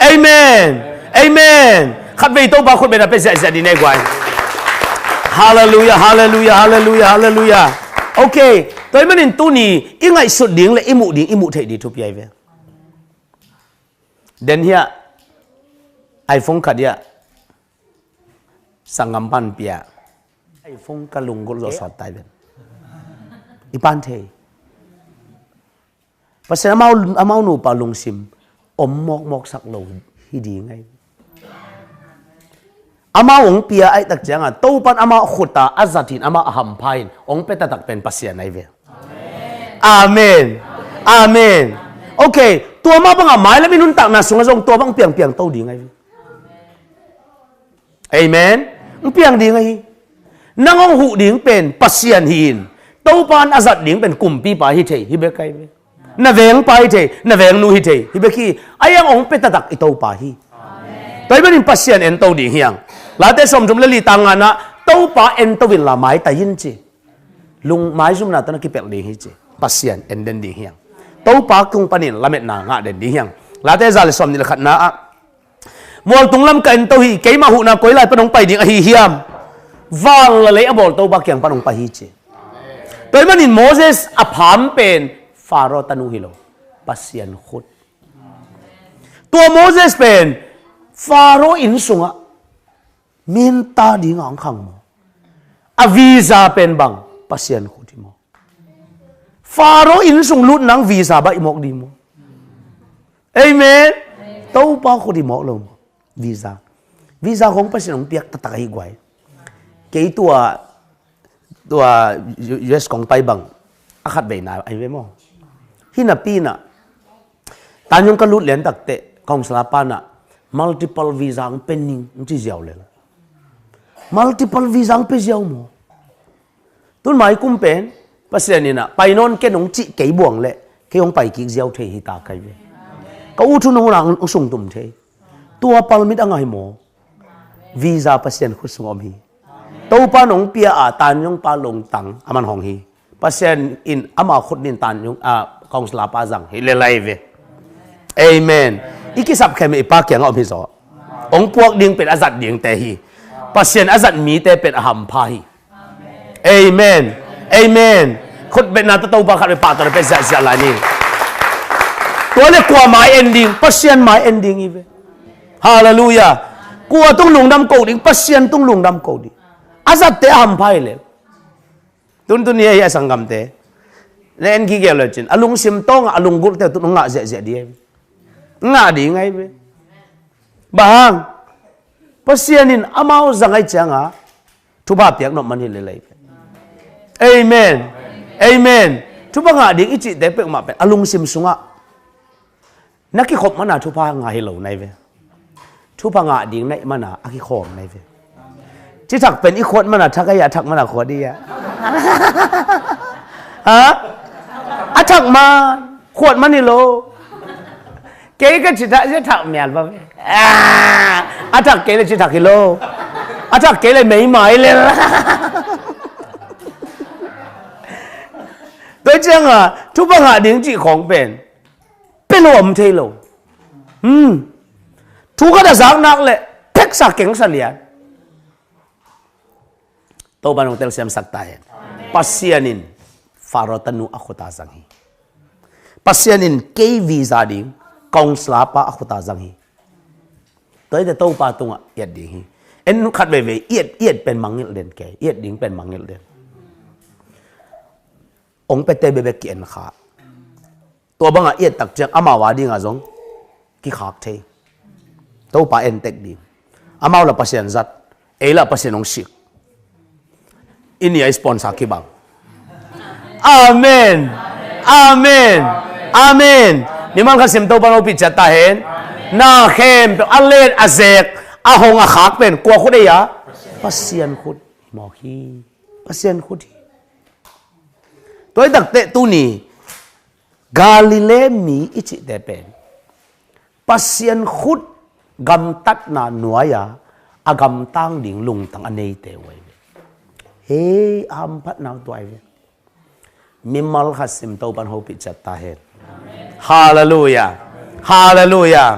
เอเมนเอเมนขัดไปตัวป้าคนเป็นอะไรเป็นเสียดีในกว่าฮาเลลูยาฮาเลลูยาฮาเลลูยาฮาเลลูยาโอเคตัวมันอินตัวนี้ยังไงสุดดิ่งเลยอิมุเทดีทุบใหญ่เวเดนเฮียไอโฟนขัดเฮียสังกัมปันเปียไอโฟนกะลุงก็รอสอดตายเป็นอีปันเทภาษาอามาหนูปาลุงซิมอมมอกสักโลฮิดีไงอามาองเปียไอตักเจียงอ่ะตู้ปันอามาขุดตาอัจจินอามาหัมพายน์องเป็นตักเป็นภาษาในเวอาเมนอาเมนโอเคตัวมาบังอาหมายแล้วมีนุนตักน่ะสงฆ์ตัวบังเปียงตู้ดีไงเอเมนมันเปียงดีไง nangong hu ding pen pasian hin to pan azat ding pen kumpi pa hi thei hi be kai ve na veng pa hi thei na veng nu hi thei hi be ki ayang ong pe tatak ito pa hi toy benin pasian en to ding hiang la te som jum le li tangana to pa en to win la mai ta yin chi lung mai zum na ta na ki pel ding hi chi pasian en den ding hiang to pa kung panin lamet na nga den ding hiang la te zal som ni la khat na a mol tung lam ka en to hi ke ma hu na koi lai panong pai ding a hi hiam vang la le abol to ba kyang panong pa hi chi toy manin Moses a pham pen Pharaoh tanu hilo pasian khut tua Moses pen Pharaoh in sunga min ta ding ang khang mo a visa pen bang pasian khut mo Pharaoh in sung lut nang visa ba imok di mo amen to pa khut di mo lo visa kong pasian ong piak tatak hi gwai cái tua US kong pai bang akat bay na ai ve mo hinapina tanyong kalut len takte kong salapana multiple visa ang pending chi jiao le multiple visa ang pe jiao mo tun mai kum pen pasian ina painon ke nong chi ke buang le ke ong pai ki jiao the hi ta kai ve ka u thu nong rang sung tum the tua palmit angai mo visa pasian khusungom hi to pa nong pia a tan yung pa long tang aman hong hi pasien in ama khut nin tan yung kong sla pa jang hi le lai ve amen ikisap khem e pa kyang om hi zo ong puak ding pet azat ding te hi pasien azat mi te pet ham pha hi amen amen khut bet na to pa khat pa to pe za za la ni to le kwa mai ending pasien mai ending hi ve hallelujah kwa tung lung dam ko ding pasien tung lung dam ko ding azat te ham phai le tun ni ya sangam te len ki ge le chin alung sim tong alung gur te tu nga je je di nga di ngai be bang pasianin amao zangai changa thu ba piak no man hi le lai amen amen thu ba nga ding ichi te pe ma pe alung sim sunga naki khop mana thu pa nga hi lo nai ve thu pa nga ding nai mana aki khom nai veที่ถักเป็นอีกคนมันอะทักยาทักมันอะขวดดีอะฮะอะทักมาขวดมันนี่โลเก๋ก็จิตจะทักเมียนป่ะอะทักเก๋เลยจิตทักกิโลอะทักเก๋เลยไม่หมายเลยโดยเจ้าอะทุกปัญหาดิ้งจีของเป็นลมเทโลทุกก็จะสักนักเลยเพ็กสักเก่งสักเหลียนto banong tel siam saktayen pasianin Pharaoh tanu akhuta zangi pasianin ke visa ding kong slapa akhuta zangi toy de to pa tunga yet ding hi en nu khat ve yet pen mangil den ke yet ding pen mangil den ong pe te be ki en kha to banga yet tak chang ama wa ding a zong ki khak the to pa en tek ding amaw la pasian zat ela pasian ong sik ini ay sponsor ki bang amen amen amen ni man khasim to pano pi chata hen na khem to alen azek ahong a khak pen kwa khu de ya pasian khut mo hi pasian khut toy dak te tu ni galile mi ichi de pen pasian khut gam tat na nuaya agam tang ding lung tang anei te wai hey ampat now to ai mimal khasim to pan ho pi chat ta hen hallelujah hallelujah